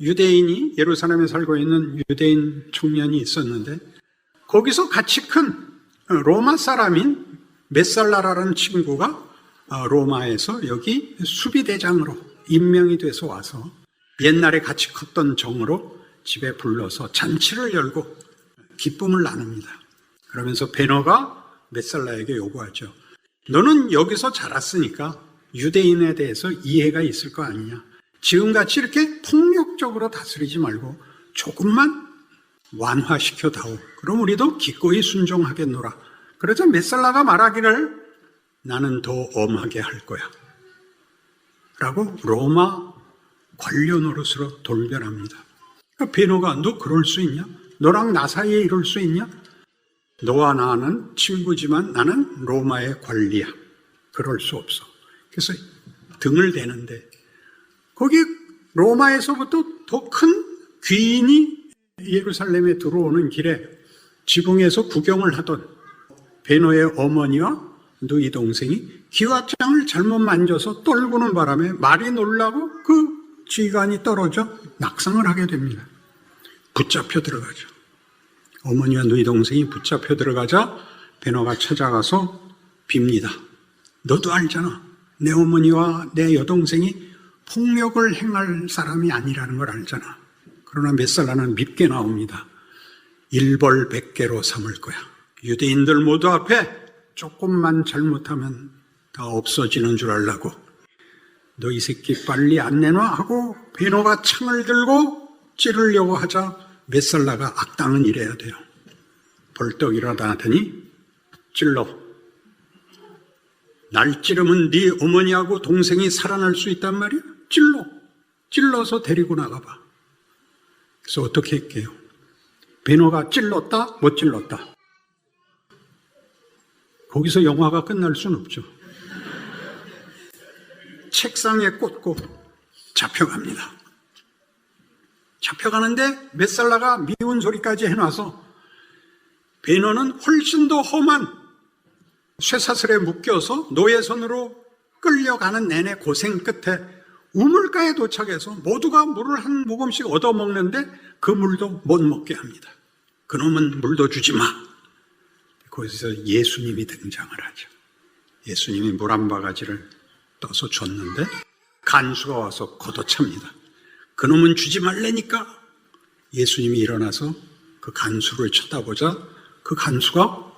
유대인이, 예루살렘에 살고 있는 유대인 청년이 있었는데 거기서 같이 큰 로마 사람인 메살라라는 친구가 로마에서 여기 수비대장으로 임명이 돼서 와서 옛날에 같이 컸던 정으로 집에 불러서 잔치를 열고 기쁨을 나눕니다. 그러면서 베너가 메살라에게 요구하죠. 너는 여기서 자랐으니까 유대인에 대해서 이해가 있을 거 아니냐. 지금같이 이렇게 폭력적으로 다스리지 말고 조금만 완화시켜다오. 그럼 우리도 기꺼이 순종하겠노라. 그러자 메살라가 말하기를 나는 더 엄하게 할 거야 라고 로마 관료 노릇으로 돌변합니다. 그러니까 베노가 너 그럴 수 있냐? 너랑 나 사이에 이럴 수 있냐? 너와 나는 친구지만 나는 로마의 관리야. 그럴 수 없어. 그래서 등을 대는데 거기 로마에서부터 더 큰 귀인이 예루살렘에 들어오는 길에 지붕에서 구경을 하던 베노의 어머니와 누이 동생이 기와장을 잘못 만져서 떨구는 바람에 말이 놀라고 그 지휘관이 떨어져 낙상을 하게 됩니다. 붙잡혀 들어가죠. 어머니와 누이 동생이 붙잡혀 들어가자 베노가 찾아가서 빕니다. 너도 알잖아. 내 어머니와 내 여동생이 폭력을 행할 사람이 아니라는 걸 알잖아. 그러나 메살라는 밉게 나옵니다. 일벌백계로 삼을 거야. 유대인들 모두 앞에 조금만 잘못하면 다 없어지는 줄 알라고. 너 이 새끼 빨리 안 내놔 하고 베노가 창을 들고 찌르려고 하자 메살라가 악당은 이래야 돼요. 벌떡 일어나더니 찔러. 날 찌르면 네 어머니하고 동생이 살아날 수 있단 말이야? 찔러서 데리고 나가봐. 그래서 어떻게 할게요? 베노가 찔렀다? 못 찔렀다? 거기서 영화가 끝날 수는 없죠. 책상에 꽂고 잡혀갑니다. 잡혀가는데 메살라가 미운 소리까지 해놔서 베노는 훨씬 더 험한 쇠사슬에 묶여서 노예선으로 끌려가는 내내 고생 끝에 우물가에 도착해서 모두가 물을 한 모금씩 얻어먹는데 그 물도 못 먹게 합니다. 그놈은 물도 주지 마. 거기서 예수님이 등장을 하죠. 예수님이 물 한 바가지를 떠서 줬는데 간수가 와서 걷어찹니다. 그놈은 주지 말래니까. 예수님이 일어나서 그 간수를 쳐다보자 그 간수가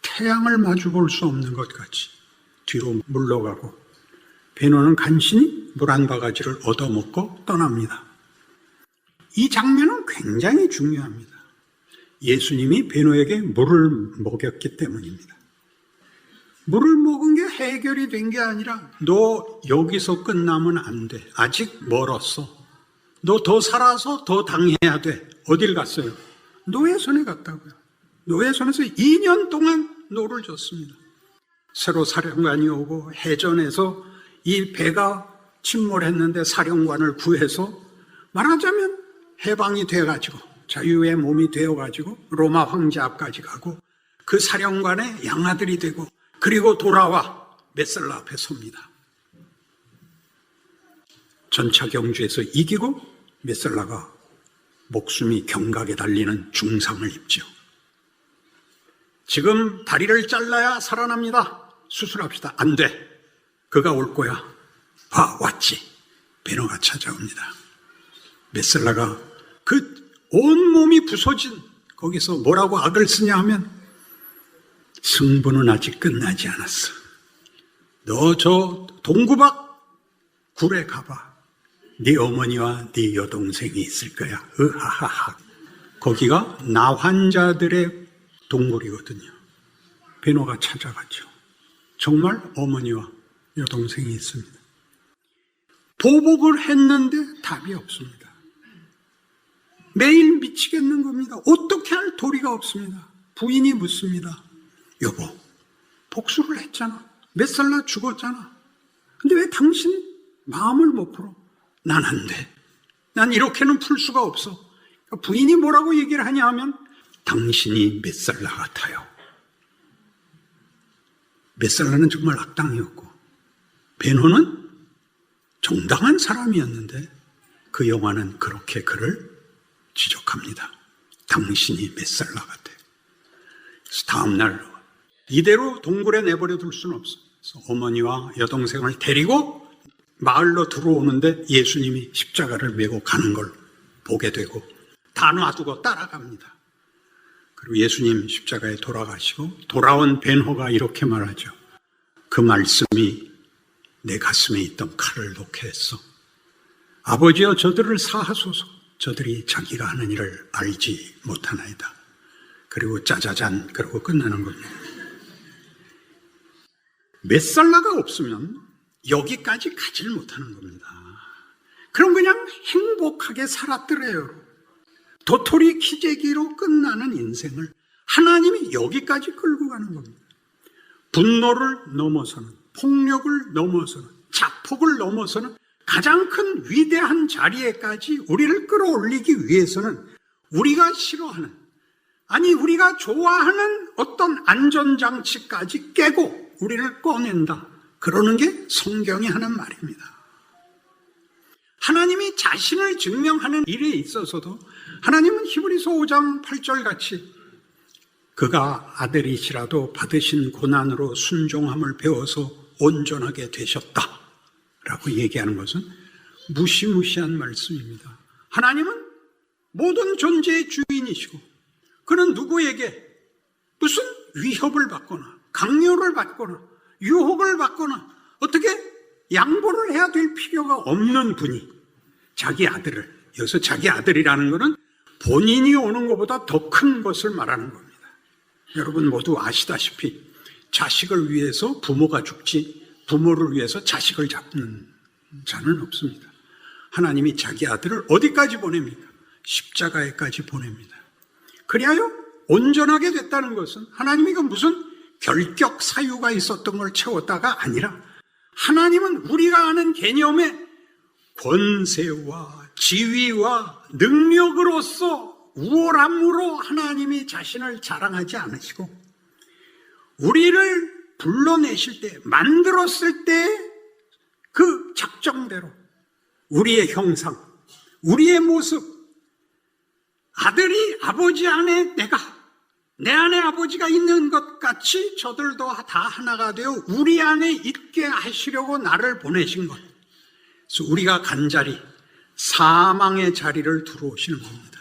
태양을 마주 볼 수 없는 것 같이 뒤로 물러가고 베노는 간신히 물 한 바가지를 얻어먹고 떠납니다. 이 장면은 굉장히 중요합니다. 예수님이 베노에게 물을 먹였기 때문입니다. 물을 먹은 게 해결이 된 게 아니라 너 여기서 끝나면 안 돼. 아직 멀었어. 너 더 살아서 더 당해야 돼. 어딜 갔어요? 노예선에 갔다고요. 노예선에서 2년 동안 노를 줬습니다. 새로 사령관이 오고 해전에서 이 배가 침몰했는데 사령관을 구해서 말하자면 해방이 돼가지고 자유의 몸이 되어가지고 로마 황제 앞까지 가고 그 사령관의 양아들이 되고 그리고 돌아와 메살라 앞에 섭니다. 전차 경주에서 이기고 메살라가 목숨이 경각에 달리는 중상을 입죠. 지금 다리를 잘라야 살아납니다. 수술합시다. 안 돼. 그가 올 거야. 봐, 왔지. 베노가 찾아옵니다. 메살라가 그 온몸이 부서진 거기서 뭐라고 악을 쓰냐 하면 승부는 아직 끝나지 않았어. 너 저 동구박 굴에 가봐. 네 어머니와 네 여동생이 있을 거야. 으하하하. 거기가 나환자들의 동굴이거든요. 베노가 찾아갔죠. 정말 어머니와 여동생이 있습니다. 보복을 했는데 답이 없습니다. 매일 미치겠는 겁니다. 어떻게 할 도리가 없습니다. 부인이 묻습니다. 여보, 복수를 했잖아. 메살라 죽었잖아. 근데 왜 당신 마음을 못 풀어? 난 안 돼. 난 이렇게는 풀 수가 없어. 부인이 뭐라고 얘기를 하냐 하면 당신이 메살라 같아요. 메살라는 정말 악당이었고 베노는 정당한 사람이었는데 그 영화는 그렇게 그를 지적합니다. 당신이 메살라 같아. 그래서 다음날 이대로 동굴에 내버려 둘 수는 없어. 그래서 어머니와 여동생을 데리고 마을로 들어오는데 예수님이 십자가를 메고 가는 걸 보게 되고 다 놔두고 따라갑니다. 그리고 예수님 십자가에 돌아가시고 돌아온 베노가 이렇게 말하죠. 그 말씀이 내 가슴에 있던 칼을 놓게 했어. 아버지여 저들을 사하소서. 저들이 자기가 하는 일을 알지 못하나이다. 그리고 짜자잔 그러고 끝나는 겁니다. 메살라가 없으면 여기까지 가질 못하는 겁니다. 그럼 그냥 행복하게 살았더래요. 도토리 키재기로 끝나는 인생을 하나님이 여기까지 끌고 가는 겁니다. 분노를 넘어서는, 폭력을 넘어서는, 자폭을 넘어서는 가장 큰 위대한 자리에까지 우리를 끌어올리기 위해서는 우리가 싫어하는, 아니 우리가 좋아하는 어떤 안전장치까지 깨고 우리를 꺼낸다. 그러는 게 성경이 하는 말입니다. 하나님이 자신을 증명하는 일에 있어서도 하나님은 히브리서 5장 8절 같이 그가 아들이시라도 받으신 고난으로 순종함을 배워서 온전하게 되셨다 라고 얘기하는 것은 무시무시한 말씀입니다. 하나님은 모든 존재의 주인이시고 그는 누구에게 무슨 위협을 받거나 강요를 받거나 유혹을 받거나 어떻게 양보를 해야 될 필요가 없는 분이 자기 아들을, 여기서 자기 아들이라는 것은 본인이 오는 것보다 더 큰 것을 말하는 겁니다. 여러분 모두 아시다시피 자식을 위해서 부모가 죽지 부모를 위해서 자식을 잡는 자는 없습니다. 하나님이 자기 아들을 어디까지 보냅니까? 십자가에까지 보냅니다. 그리하여 온전하게 됐다는 것은 하나님이 그 무슨 결격 사유가 있었던 걸 채웠다가 아니라 하나님은 우리가 아는 개념의 권세와 지위와 능력으로서 우월함으로 하나님이 자신을 자랑하지 않으시고 우리를 불러내실 때, 만들었을 때 그 작정대로 우리의 형상, 우리의 모습, 아들이 아버지 안에 내 안에 아버지가 있는 것 같이 저들도 다 하나가 되어 우리 안에 있게 하시려고 나를 보내신 것. 그래서 우리가 간 자리, 사망의 자리를 들어오시는 겁니다.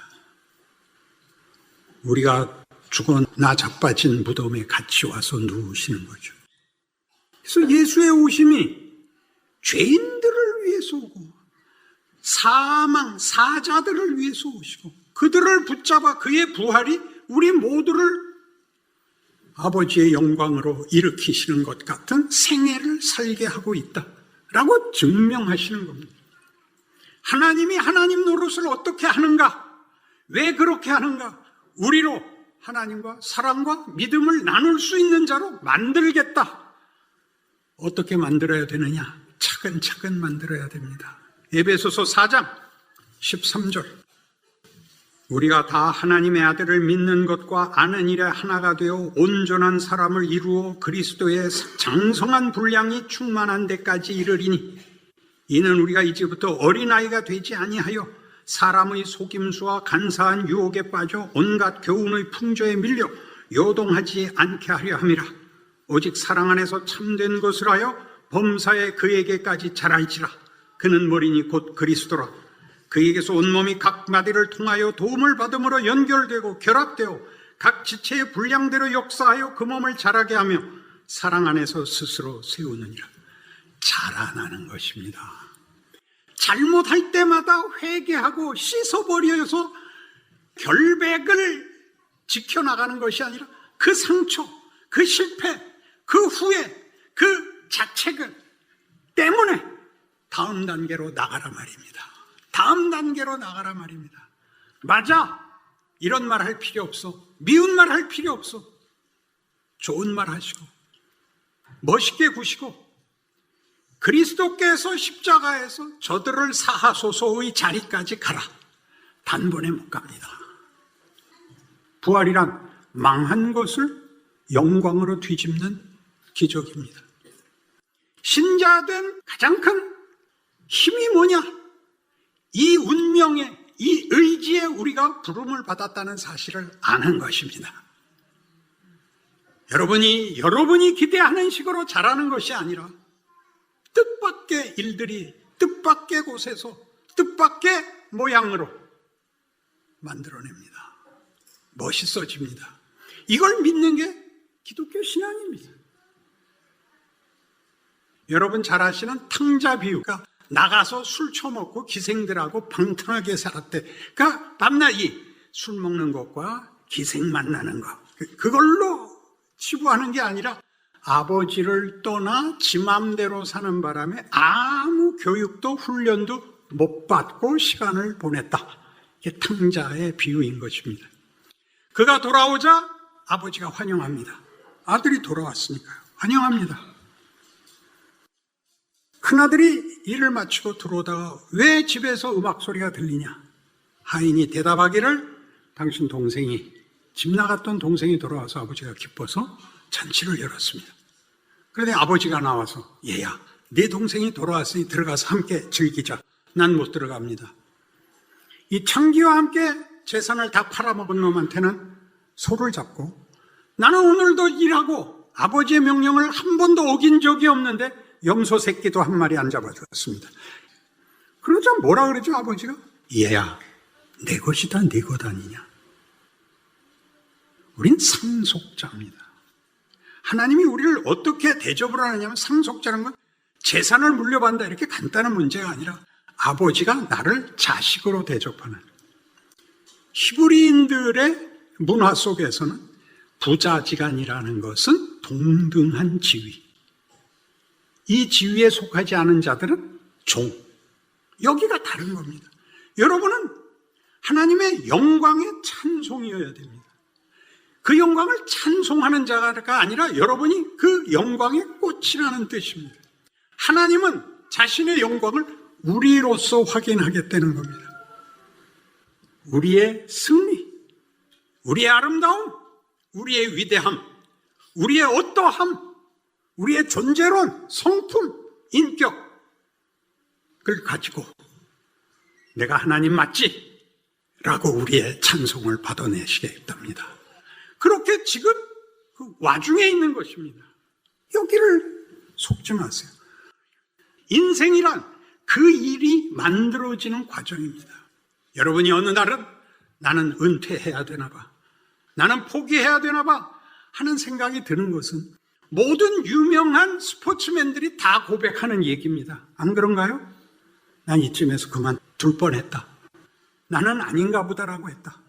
우리가 죽어 나 자빠진 무덤에 같이 와서 누우시는 거죠. 그래서 예수의 오심이 죄인들을 위해서 오고 사자들을 위해서 오시고 그들을 붙잡아 그의 부활이 우리 모두를 아버지의 영광으로 일으키시는 것 같은 생애를 살게 하고 있다라고 증명하시는 겁니다. 하나님이 하나님 노릇을 어떻게 하는가? 왜 그렇게 하는가? 우리로 하나님과 사랑과 믿음을 나눌 수 있는 자로 만들겠다. 어떻게 만들어야 되느냐? 차근차근 만들어야 됩니다. 에베소서 4장 13절 우리가 다 하나님의 아들을 믿는 것과 아는 일에 하나가 되어 온전한 사람을 이루어 그리스도의 장성한 분량이 충만한 데까지 이르리니 이는 우리가 이제부터 어린아이가 되지 아니하여 사람의 속임수와 간사한 유혹에 빠져 온갖 교훈의 풍조에 밀려 요동하지 않게 하려 함이라. 오직 사랑 안에서 참된 것을 하여 범사에 그에게까지 자랄지라. 그는 머리니 곧 그리스도라. 그에게서 온몸이 각 마디를 통하여 도움을 받음으로 연결되고 결합되어 각 지체의 분량대로 역사하여 그 몸을 자라게 하며 사랑 안에서 스스로 세우느니라. 자라나는 것입니다. 잘못할 때마다 회개하고 씻어버려서 결백을 지켜나가는 것이 아니라 그 상처, 그 실패, 그 후회, 그 자책을 때문에 다음 단계로 나가라 말입니다. 다음 단계로 나가라 말입니다. 맞아. 이런 말 할 필요 없어. 미운 말 할 필요 없어. 좋은 말 하시고 멋있게 구시고 그리스도께서 십자가에서 저들을 사하소서의 자리까지 가라. 단번에 못 갑니다. 부활이란 망한 것을 영광으로 뒤집는 기적입니다. 신자된 가장 큰 힘이 뭐냐? 이 운명에, 이 의지에 우리가 부름을 받았다는 사실을 아는 것입니다. 여러분이 기대하는 식으로 자라는 것이 아니라 뜻밖의 일들이 뜻밖의 곳에서 뜻밖의 모양으로 만들어냅니다. 멋있어집니다. 이걸 믿는 게 기독교 신앙입니다. 여러분 잘 아시는 탕자 비유가 나가서 술 처먹고 기생들하고 방탕하게 살았대. 그러니까 밤낮이 술 먹는 것과 기생 만나는 것. 그걸로 치부하는 게 아니라 아버지를 떠나 지 맘대로 사는 바람에 아무 교육도 훈련도 못 받고 시간을 보냈다. 이게 탕자의 비유인 것입니다. 그가 돌아오자 아버지가 환영합니다. 아들이 돌아왔으니까요. 환영합니다. 큰아들이 일을 마치고 들어오다가 왜 집에서 음악 소리가 들리냐? 하인이 대답하기를 당신 동생이 집 나갔던 동생이 돌아와서 아버지가 기뻐서 잔치를 열었습니다. 그런데 아버지가 나와서 얘야 내 동생이 돌아왔으니 들어가서 함께 즐기자. 난 못 들어갑니다. 이 창기와 함께 재산을 다 팔아먹은 놈한테는 소를 잡고 나는 오늘도 일하고 아버지의 명령을 한 번도 어긴 적이 없는데 염소 새끼도 한 마리 안 잡아주었습니다. 그러자 뭐라 그러죠 아버지가? 얘야 내 것이다 네 것 아니냐. 우린 상속자입니다. 하나님이 우리를 어떻게 대접을 하느냐면 상속자는 건 재산을 물려받는다 이렇게 간단한 문제가 아니라 아버지가 나를 자식으로 대접하는, 히브리인들의 문화 속에서는 부자지간이라는 것은 동등한 지위, 이 지위에 속하지 않은 자들은 종, 여기가 다른 겁니다. 여러분은 하나님의 영광의 찬송이어야 됩니다. 그 영광을 찬송하는 자가 아니라 여러분이 그 영광의 꽃이라는 뜻입니다. 하나님은 자신의 영광을 우리로서 확인하겠다는 겁니다. 우리의 승리, 우리의 아름다움, 우리의 위대함, 우리의 어떠함, 우리의 존재론, 성품, 인격을 가지고 내가 하나님 맞지? 라고 우리의 찬송을 받아내시겠답니다. 그렇게 지금 그 와중에 있는 것입니다. 여기를 속지 마세요. 인생이란 그 일이 만들어지는 과정입니다. 여러분이 어느 날은 나는 은퇴해야 되나 봐, 나는 포기해야 되나 봐 하는 생각이 드는 것은 모든 유명한 스포츠맨들이 다 고백하는 얘기입니다. 안 그런가요? 난 이쯤에서 그만둘 뻔했다, 나는 아닌가 보다라고 했다.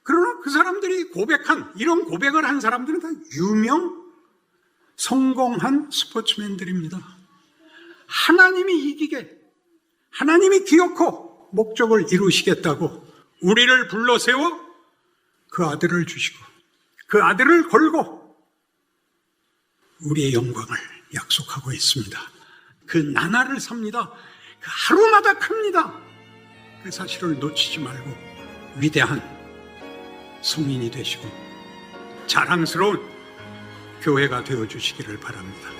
그러나 그 사람들이 고백한, 이런 고백을 한 사람들은 다 유명 성공한 스포츠맨들입니다. 하나님이 이기게, 하나님이 기어코 목적을 이루시겠다고 우리를 불러세워 그 아들을 주시고 그 아들을 걸고 우리의 영광을 약속하고 있습니다. 그 나날을 삽니다. 그 하루마다 큽니다. 그 사실을 놓치지 말고 위대한 성인이 되시고 자랑스러운 교회가 되어주시기를 바랍니다.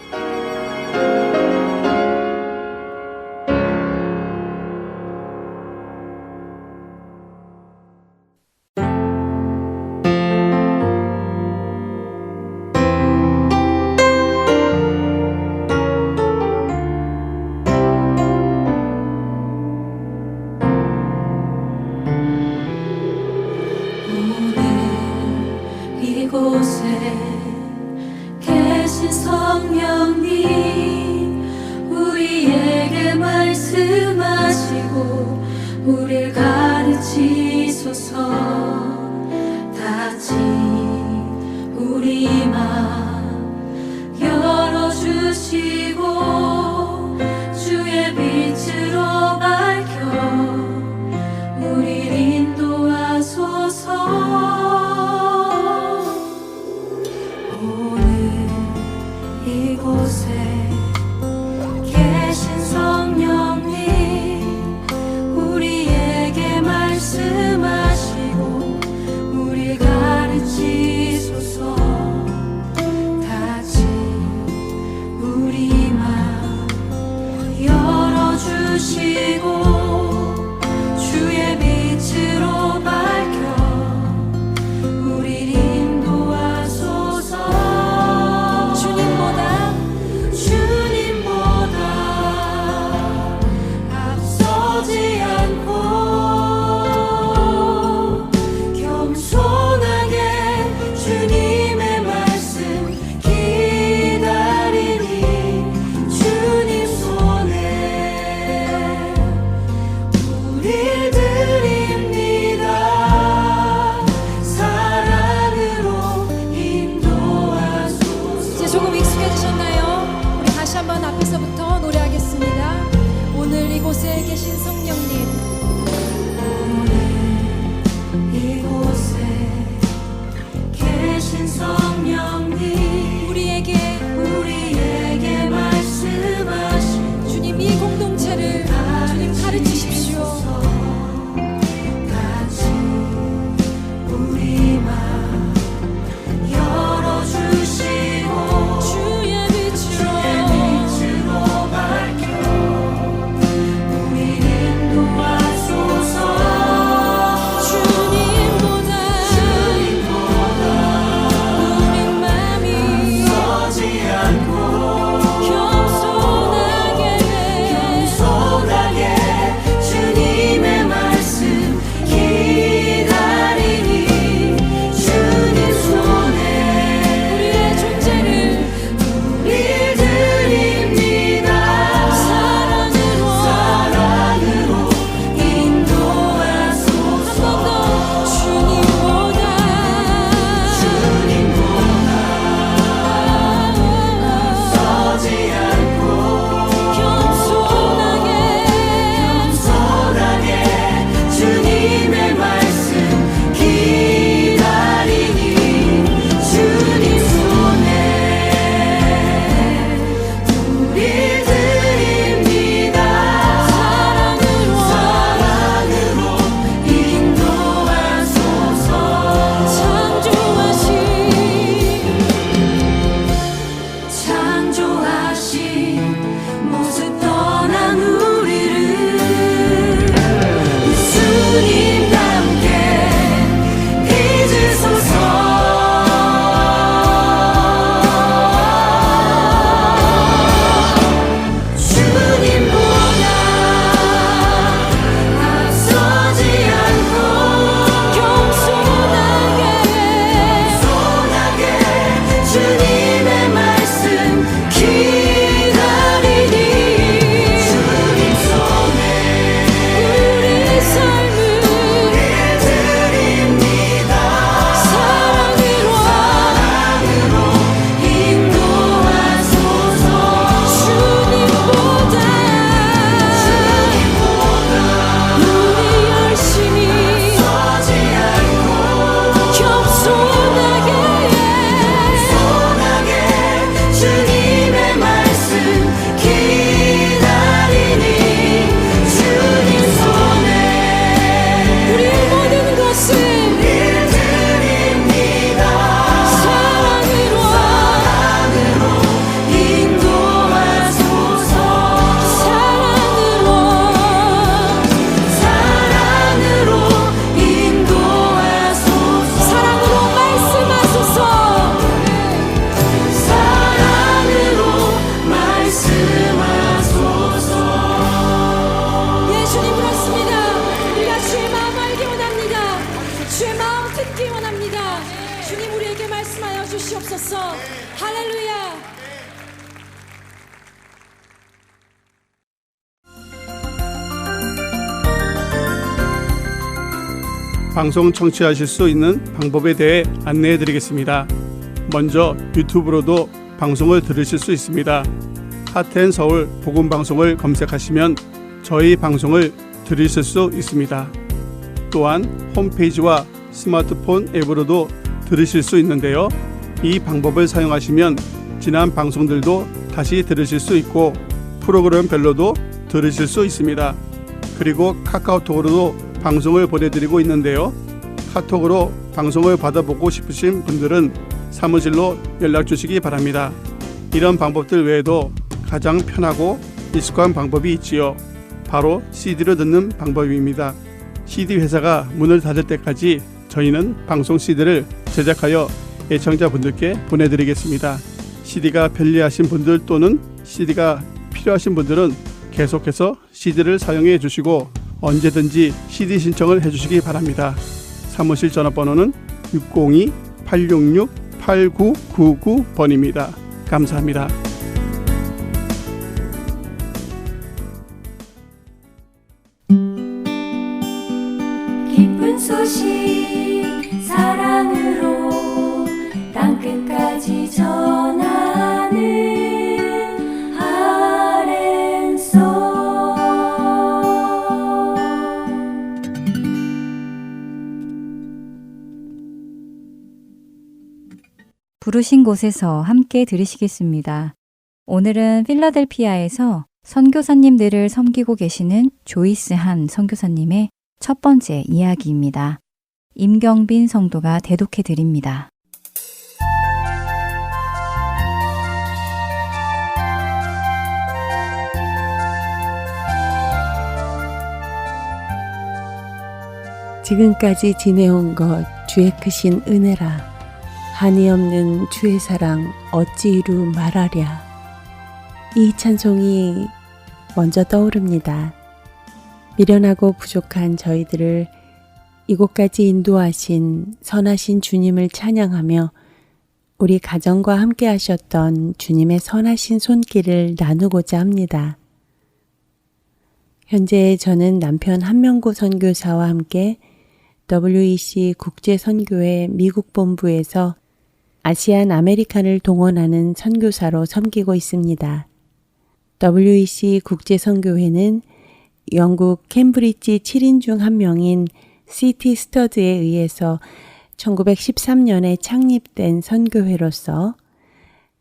주시옵소서. 할렐루야. 방송 청취하실 수 있는 방법에 대해 안내해 드리겠습니다. 먼저 유튜브로도 방송을 들으실 수 있습니다. 하트앤서울 복음방송을 검색하시면 저희 방송을 들으실 수 있습니다. 또한 홈페이지와 스마트폰 앱으로도 들으실 수 있는데요. 이 방법을 사용하시면 지난 방송들도 다시 들으실 수 있고 프로그램별로도 들으실 수 있습니다. 그리고 카카오톡으로도 방송을 보내드리고 있는데요. 카톡으로 방송을 받아보고 싶으신 분들은 사무실로 연락 주시기 바랍니다. 이런 방법들 외에도 가장 편하고 익숙한 방법이 있지요. 바로 CD로 듣는 방법입니다. CD 회사가 문을 닫을 때까지 저희는 방송 CD를 제작하여 애청자분들께 보내드리겠습니다. CD가 편리하신 분들 또는 CD가 필요하신 분들은 계속해서 CD를 사용해 주시고 언제든지 CD 신청을 해주시기 바랍니다. 사무실 전화번호는 602-866-8999번입니다. 감사합니다. 기쁜 소식 사랑으로 땅끝까지 전하는 부르신 곳에서 함께 들으시겠습니다. 오늘은 필라델피아에서 선교사님들을 섬기고 계시는 조이스 한 선교사님의 첫 번째 이야기입니다. 임경빈 성도가 대독해 드립니다. 지금까지 지내온 것 주의 크신 은혜라. 한이 없는 주의 사랑 어찌 이루 말하랴. 이 찬송이 먼저 떠오릅니다. 미련하고 부족한 저희들을 이곳까지 인도하신 선하신 주님을 찬양하며 우리 가정과 함께 하셨던 주님의 선하신 손길을 나누고자 합니다. 현재 저는 남편 한명구 선교사와 함께 WEC 국제선교회 미국 본부에서 아시안 아메리칸을 동원하는 선교사로 섬기고 있습니다. WEC 국제선교회는 영국 캠브리지 7인 중 한 명인 C.T. 스터드에 의해서 1913년에 창립된 선교회로서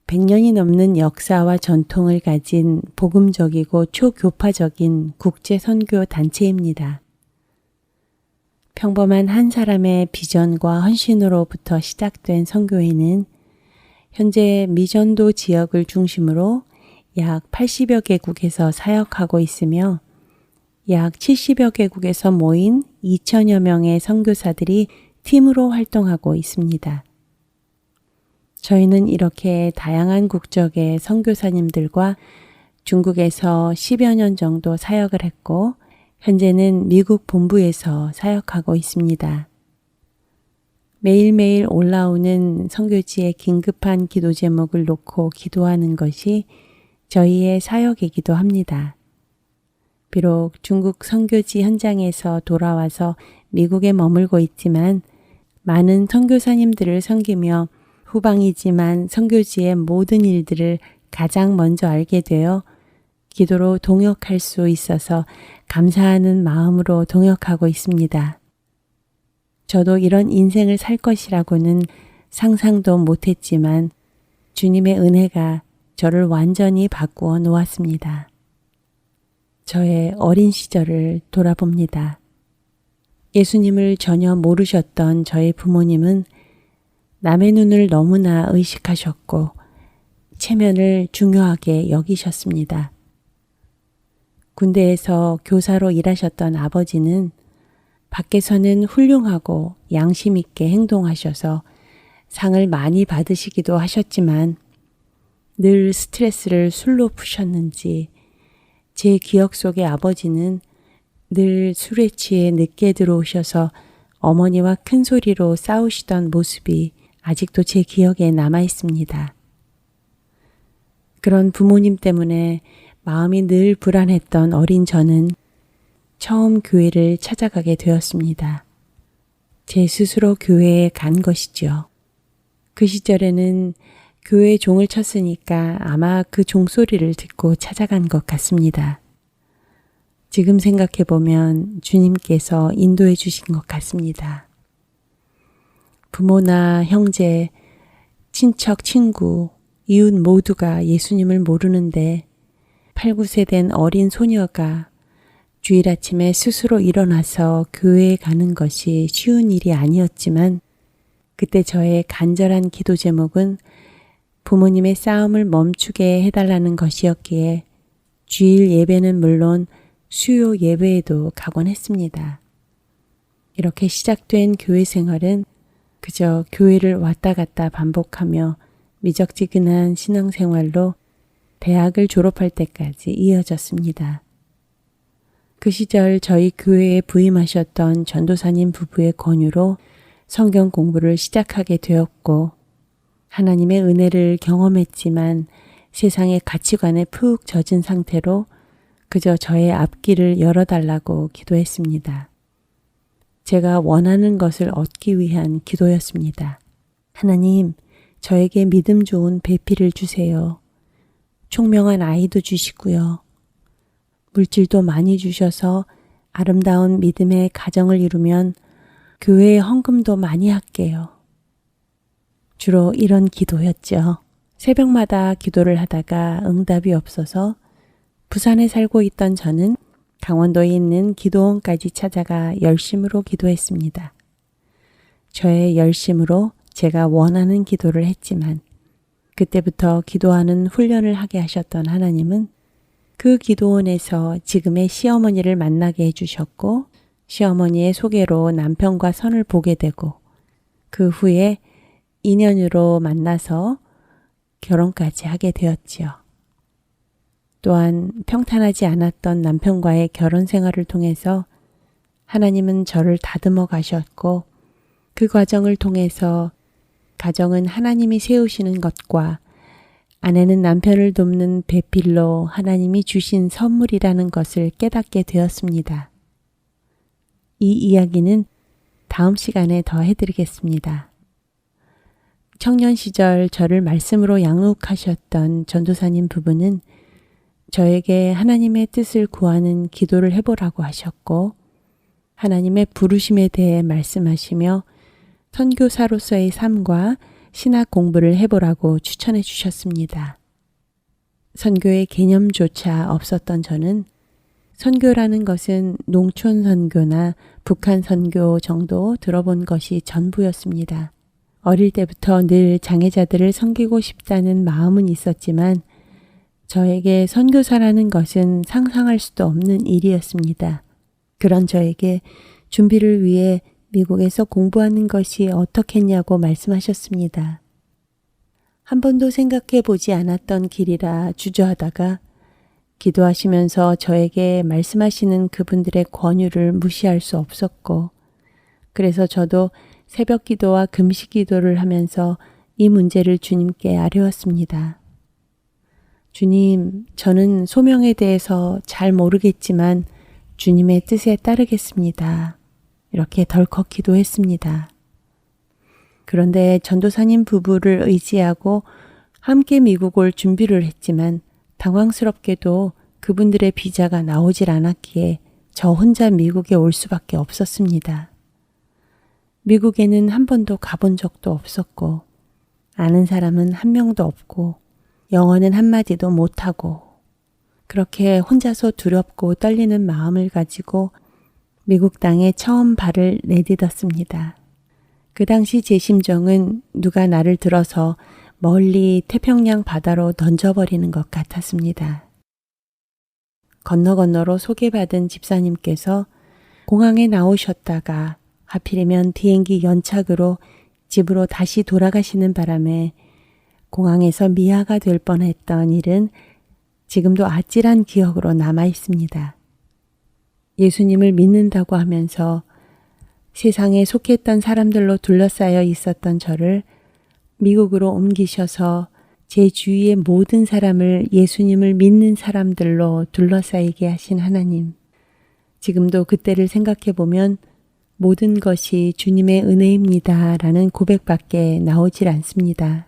100년이 넘는 역사와 전통을 가진 복음적이고 초교파적인 국제선교 단체입니다. 평범한 한 사람의 비전과 헌신으로부터 시작된 선교회는 현재 미전도 지역을 중심으로 약 80여 개국에서 사역하고 있으며 약 70여 개국에서 모인 2천여 명의 선교사들이 팀으로 활동하고 있습니다. 저희는 이렇게 다양한 국적의 선교사님들과 중국에서 10여 년 정도 사역을 했고 현재는 미국 본부에서 사역하고 있습니다. 매일매일 올라오는 선교지의 긴급한 기도 제목을 놓고 기도하는 것이 저희의 사역이기도 합니다. 비록 중국 선교지 현장에서 돌아와서 미국에 머물고 있지만 많은 선교사님들을 섬기며 후방이지만 선교지의 모든 일들을 가장 먼저 알게 되어 기도로 동역할 수 있어서 감사하는 마음으로 동역하고 있습니다. 저도 이런 인생을 살 것이라고는 상상도 못했지만 주님의 은혜가 저를 완전히 바꾸어 놓았습니다. 저의 어린 시절을 돌아봅니다. 예수님을 전혀 모르셨던 저의 부모님은 남의 눈을 너무나 의식하셨고 체면을 중요하게 여기셨습니다. 군대에서 교사로 일하셨던 아버지는 밖에서는 훌륭하고 양심 있게 행동하셔서 상을 많이 받으시기도 하셨지만 늘 스트레스를 술로 푸셨는지 제 기억 속의 아버지는 늘 술에 취해 늦게 들어오셔서 어머니와 큰 소리로 싸우시던 모습이 아직도 제 기억에 남아 있습니다. 그런 부모님 때문에 마음이 늘 불안했던 어린 저는 처음 교회를 찾아가게 되었습니다. 제 스스로 교회에 간 것이죠. 그 시절에는 교회 종을 쳤으니까 아마 그 종소리를 듣고 찾아간 것 같습니다. 지금 생각해 보면 주님께서 인도해 주신 것 같습니다. 부모나 형제, 친척, 친구, 이웃 모두가 예수님을 모르는데 8, 9세 된 어린 소녀가 주일 아침에 스스로 일어나서 교회에 가는 것이 쉬운 일이 아니었지만 그때 저의 간절한 기도 제목은 부모님의 싸움을 멈추게 해달라는 것이었기에 주일 예배는 물론 수요 예배에도 가곤 했습니다. 이렇게 시작된 교회 생활은 그저 교회를 왔다 갔다 반복하며 미적지근한 신앙생활로 대학을 졸업할 때까지 이어졌습니다. 그 시절 저희 교회에 부임하셨던 전도사님 부부의 권유로 성경 공부를 시작하게 되었고 하나님의 은혜를 경험했지만 세상의 가치관에 푹 젖은 상태로 그저 저의 앞길을 열어달라고 기도했습니다. 제가 원하는 것을 얻기 위한 기도였습니다. 하나님, 저에게 믿음 좋은 배필을 주세요. 총명한 아이도 주시고요. 물질도 많이 주셔서 아름다운 믿음의 가정을 이루면 교회에 헌금도 많이 할게요. 주로 이런 기도였죠. 새벽마다 기도를 하다가 응답이 없어서 부산에 살고 있던 저는 강원도에 있는 기도원까지 찾아가 열심으로 기도했습니다. 저의 열심으로 제가 원하는 기도를 했지만 그때부터 기도하는 훈련을 하게 하셨던 하나님은 그 기도원에서 지금의 시어머니를 만나게 해주셨고 시어머니의 소개로 남편과 선을 보게 되고 그 후에 인연으로 만나서 결혼까지 하게 되었지요. 또한 평탄하지 않았던 남편과의 결혼 생활을 통해서 하나님은 저를 다듬어 가셨고 그 과정을 통해서 가정은 하나님이 세우시는 것과 아내는 남편을 돕는 배필로 하나님이 주신 선물이라는 것을 깨닫게 되었습니다. 이 이야기는 다음 시간에 더 해드리겠습니다. 청년 시절 저를 말씀으로 양육하셨던 전도사님 부부는 저에게 하나님의 뜻을 구하는 기도를 해보라고 하셨고 하나님의 부르심에 대해 말씀하시며 선교사로서의 삶과 신학 공부를 해보라고 추천해 주셨습니다. 선교의 개념조차 없었던 저는 선교라는 것은 농촌 선교나 북한 선교 정도 들어본 것이 전부였습니다. 어릴 때부터 늘 장애자들을 섬기고 싶다는 마음은 있었지만 저에게 선교사라는 것은 상상할 수도 없는 일이었습니다. 그런 저에게 준비를 위해 미국에서 공부하는 것이 어떻겠냐고 말씀하셨습니다. 한 번도 생각해 보지 않았던 길이라 주저하다가 기도하시면서 저에게 말씀하시는 그분들의 권유를 무시할 수 없었고 그래서 저도 새벽 기도와 금식 기도를 하면서 이 문제를 주님께 아뢰었습니다. 주님, 저는 소명에 대해서 잘 모르겠지만 주님의 뜻에 따르겠습니다. 이렇게 덜컥 기도했습니다. 그런데 전도사님 부부를 의지하고 함께 미국 올 준비를 했지만 당황스럽게도 그분들의 비자가 나오질 않았기에 저 혼자 미국에 올 수밖에 없었습니다. 미국에는 한 번도 가본 적도 없었고 아는 사람은 한 명도 없고 영어는 한마디도 못하고 그렇게 혼자서 두렵고 떨리는 마음을 가지고 미국 땅에 처음 발을 내딛었습니다. 그 당시 제 심정은 누가 나를 들어서 멀리 태평양 바다로 던져버리는 것 같았습니다. 건너로 소개받은 집사님께서 공항에 나오셨다가 하필이면 비행기 연착으로 집으로 다시 돌아가시는 바람에 공항에서 미아가 될 뻔했던 일은 지금도 아찔한 기억으로 남아 있습니다. 예수님을 믿는다고 하면서 세상에 속했던 사람들로 둘러싸여 있었던 저를 미국으로 옮기셔서 제 주위의 모든 사람을 예수님을 믿는 사람들로 둘러싸이게 하신 하나님. 지금도 그때를 생각해 보면 모든 것이 주님의 은혜입니다 라는 고백밖에 나오질 않습니다.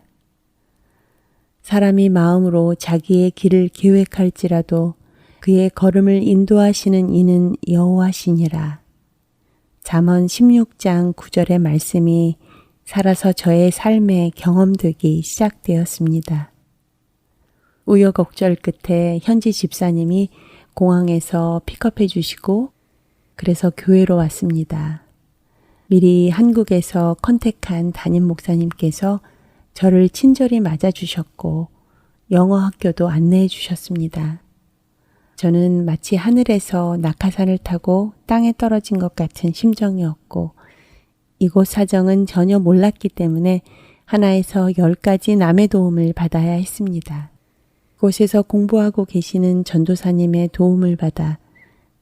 사람이 마음으로 자기의 길을 계획할지라도 그의 걸음을 인도하시는 이는 여호와시니라. 잠언 16장 9절의 말씀이 살아서 저의 삶에 경험되기 시작되었습니다. 우여곡절 끝에 현지 집사님이 공항에서 픽업해 주시고 그래서 교회로 왔습니다. 미리 한국에서 컨택한 담임 목사님께서 저를 친절히 맞아주셨고 영어 학교도 안내해 주셨습니다. 저는 마치 하늘에서 낙하산을 타고 땅에 떨어진 것 같은 심정이었고 이곳 사정은 전혀 몰랐기 때문에 하나에서 10가지 남의 도움을 받아야 했습니다. 곳에서 공부하고 계시는 전도사님의 도움을 받아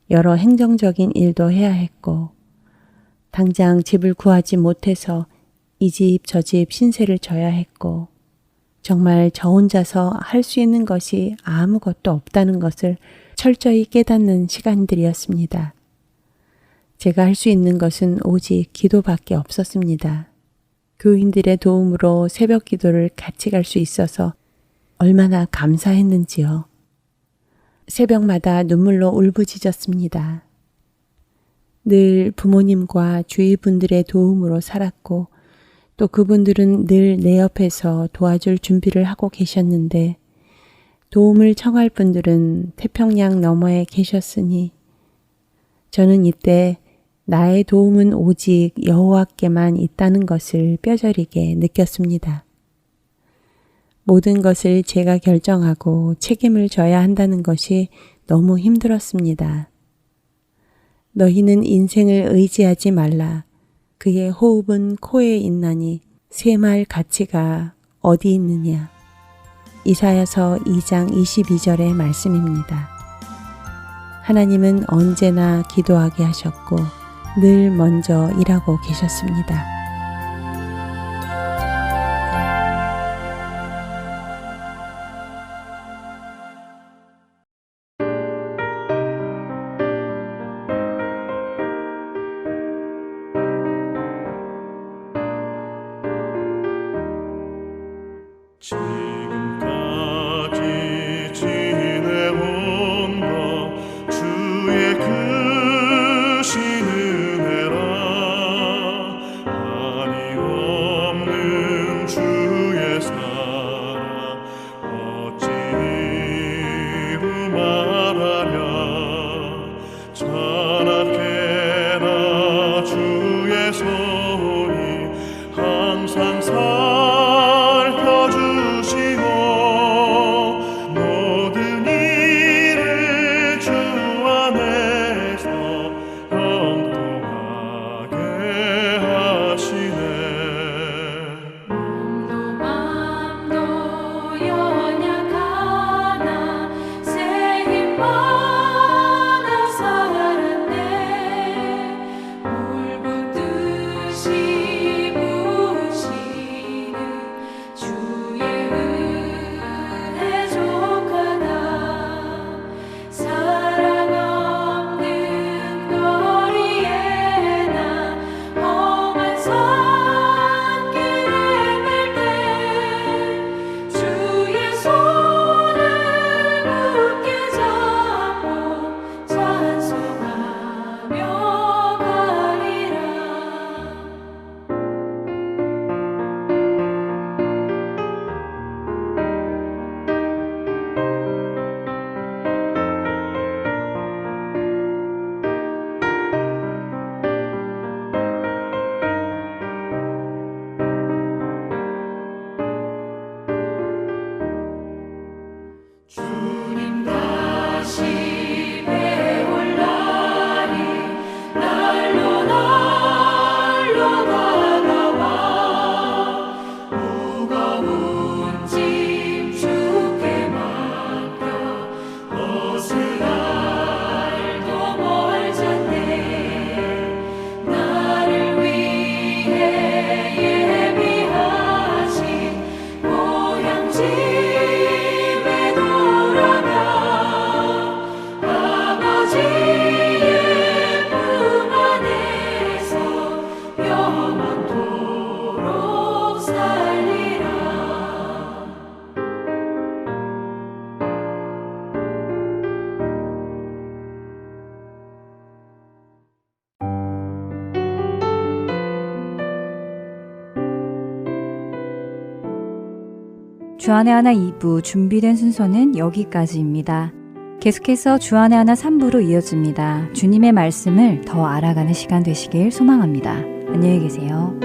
여러 행정적인 일도 해야 했고 당장 집을 구하지 못해서 이 집 저 집 신세를 져야 했고 정말 저 혼자서 할 수 있는 것이 아무것도 없다는 것을 철저히 깨닫는 시간들이었습니다. 제가 할 수 있는 것은 오직 기도밖에 없었습니다. 교인들의 도움으로 새벽 기도를 같이 갈 수 있어서 얼마나 감사했는지요. 새벽마다 눈물로 울부짖었습니다. 늘 부모님과 주위 분들의 도움으로 살았고 또 그분들은 늘 내 옆에서 도와줄 준비를 하고 계셨는데 도움을 청할 분들은 태평양 너머에 계셨으니 저는 이때 나의 도움은 오직 여호와께만 있다는 것을 뼈저리게 느꼈습니다. 모든 것을 제가 결정하고 책임을 져야 한다는 것이 너무 힘들었습니다. 너희는 인생을 의지하지 말라. 그의 호흡은 코에 있나니 쇠말 가치가 어디 있느냐. 이사야서 2장 22절의 말씀입니다. 하나님은 언제나 기도하게 하셨고 늘 먼저 일하고 계셨습니다. 지금까지 지내온 것 주의 크신 은혜라. 한이 없는 주의 사랑 어찌 이루 말하랴. 자나깨나 주의 손이 항상 살펴주시고 모든 일을 주 안에서 형통하게 하시네. 맘도 연약하나 새 힘 받아 살았네. 울붓듯이 주안의 하나 2부 준비된 순서는 여기까지입니다. 계속해서 주안의 하나 3부로 이어집니다. 주님의 말씀을 더 알아가는 시간 되시길 소망합니다. 안녕히 계세요.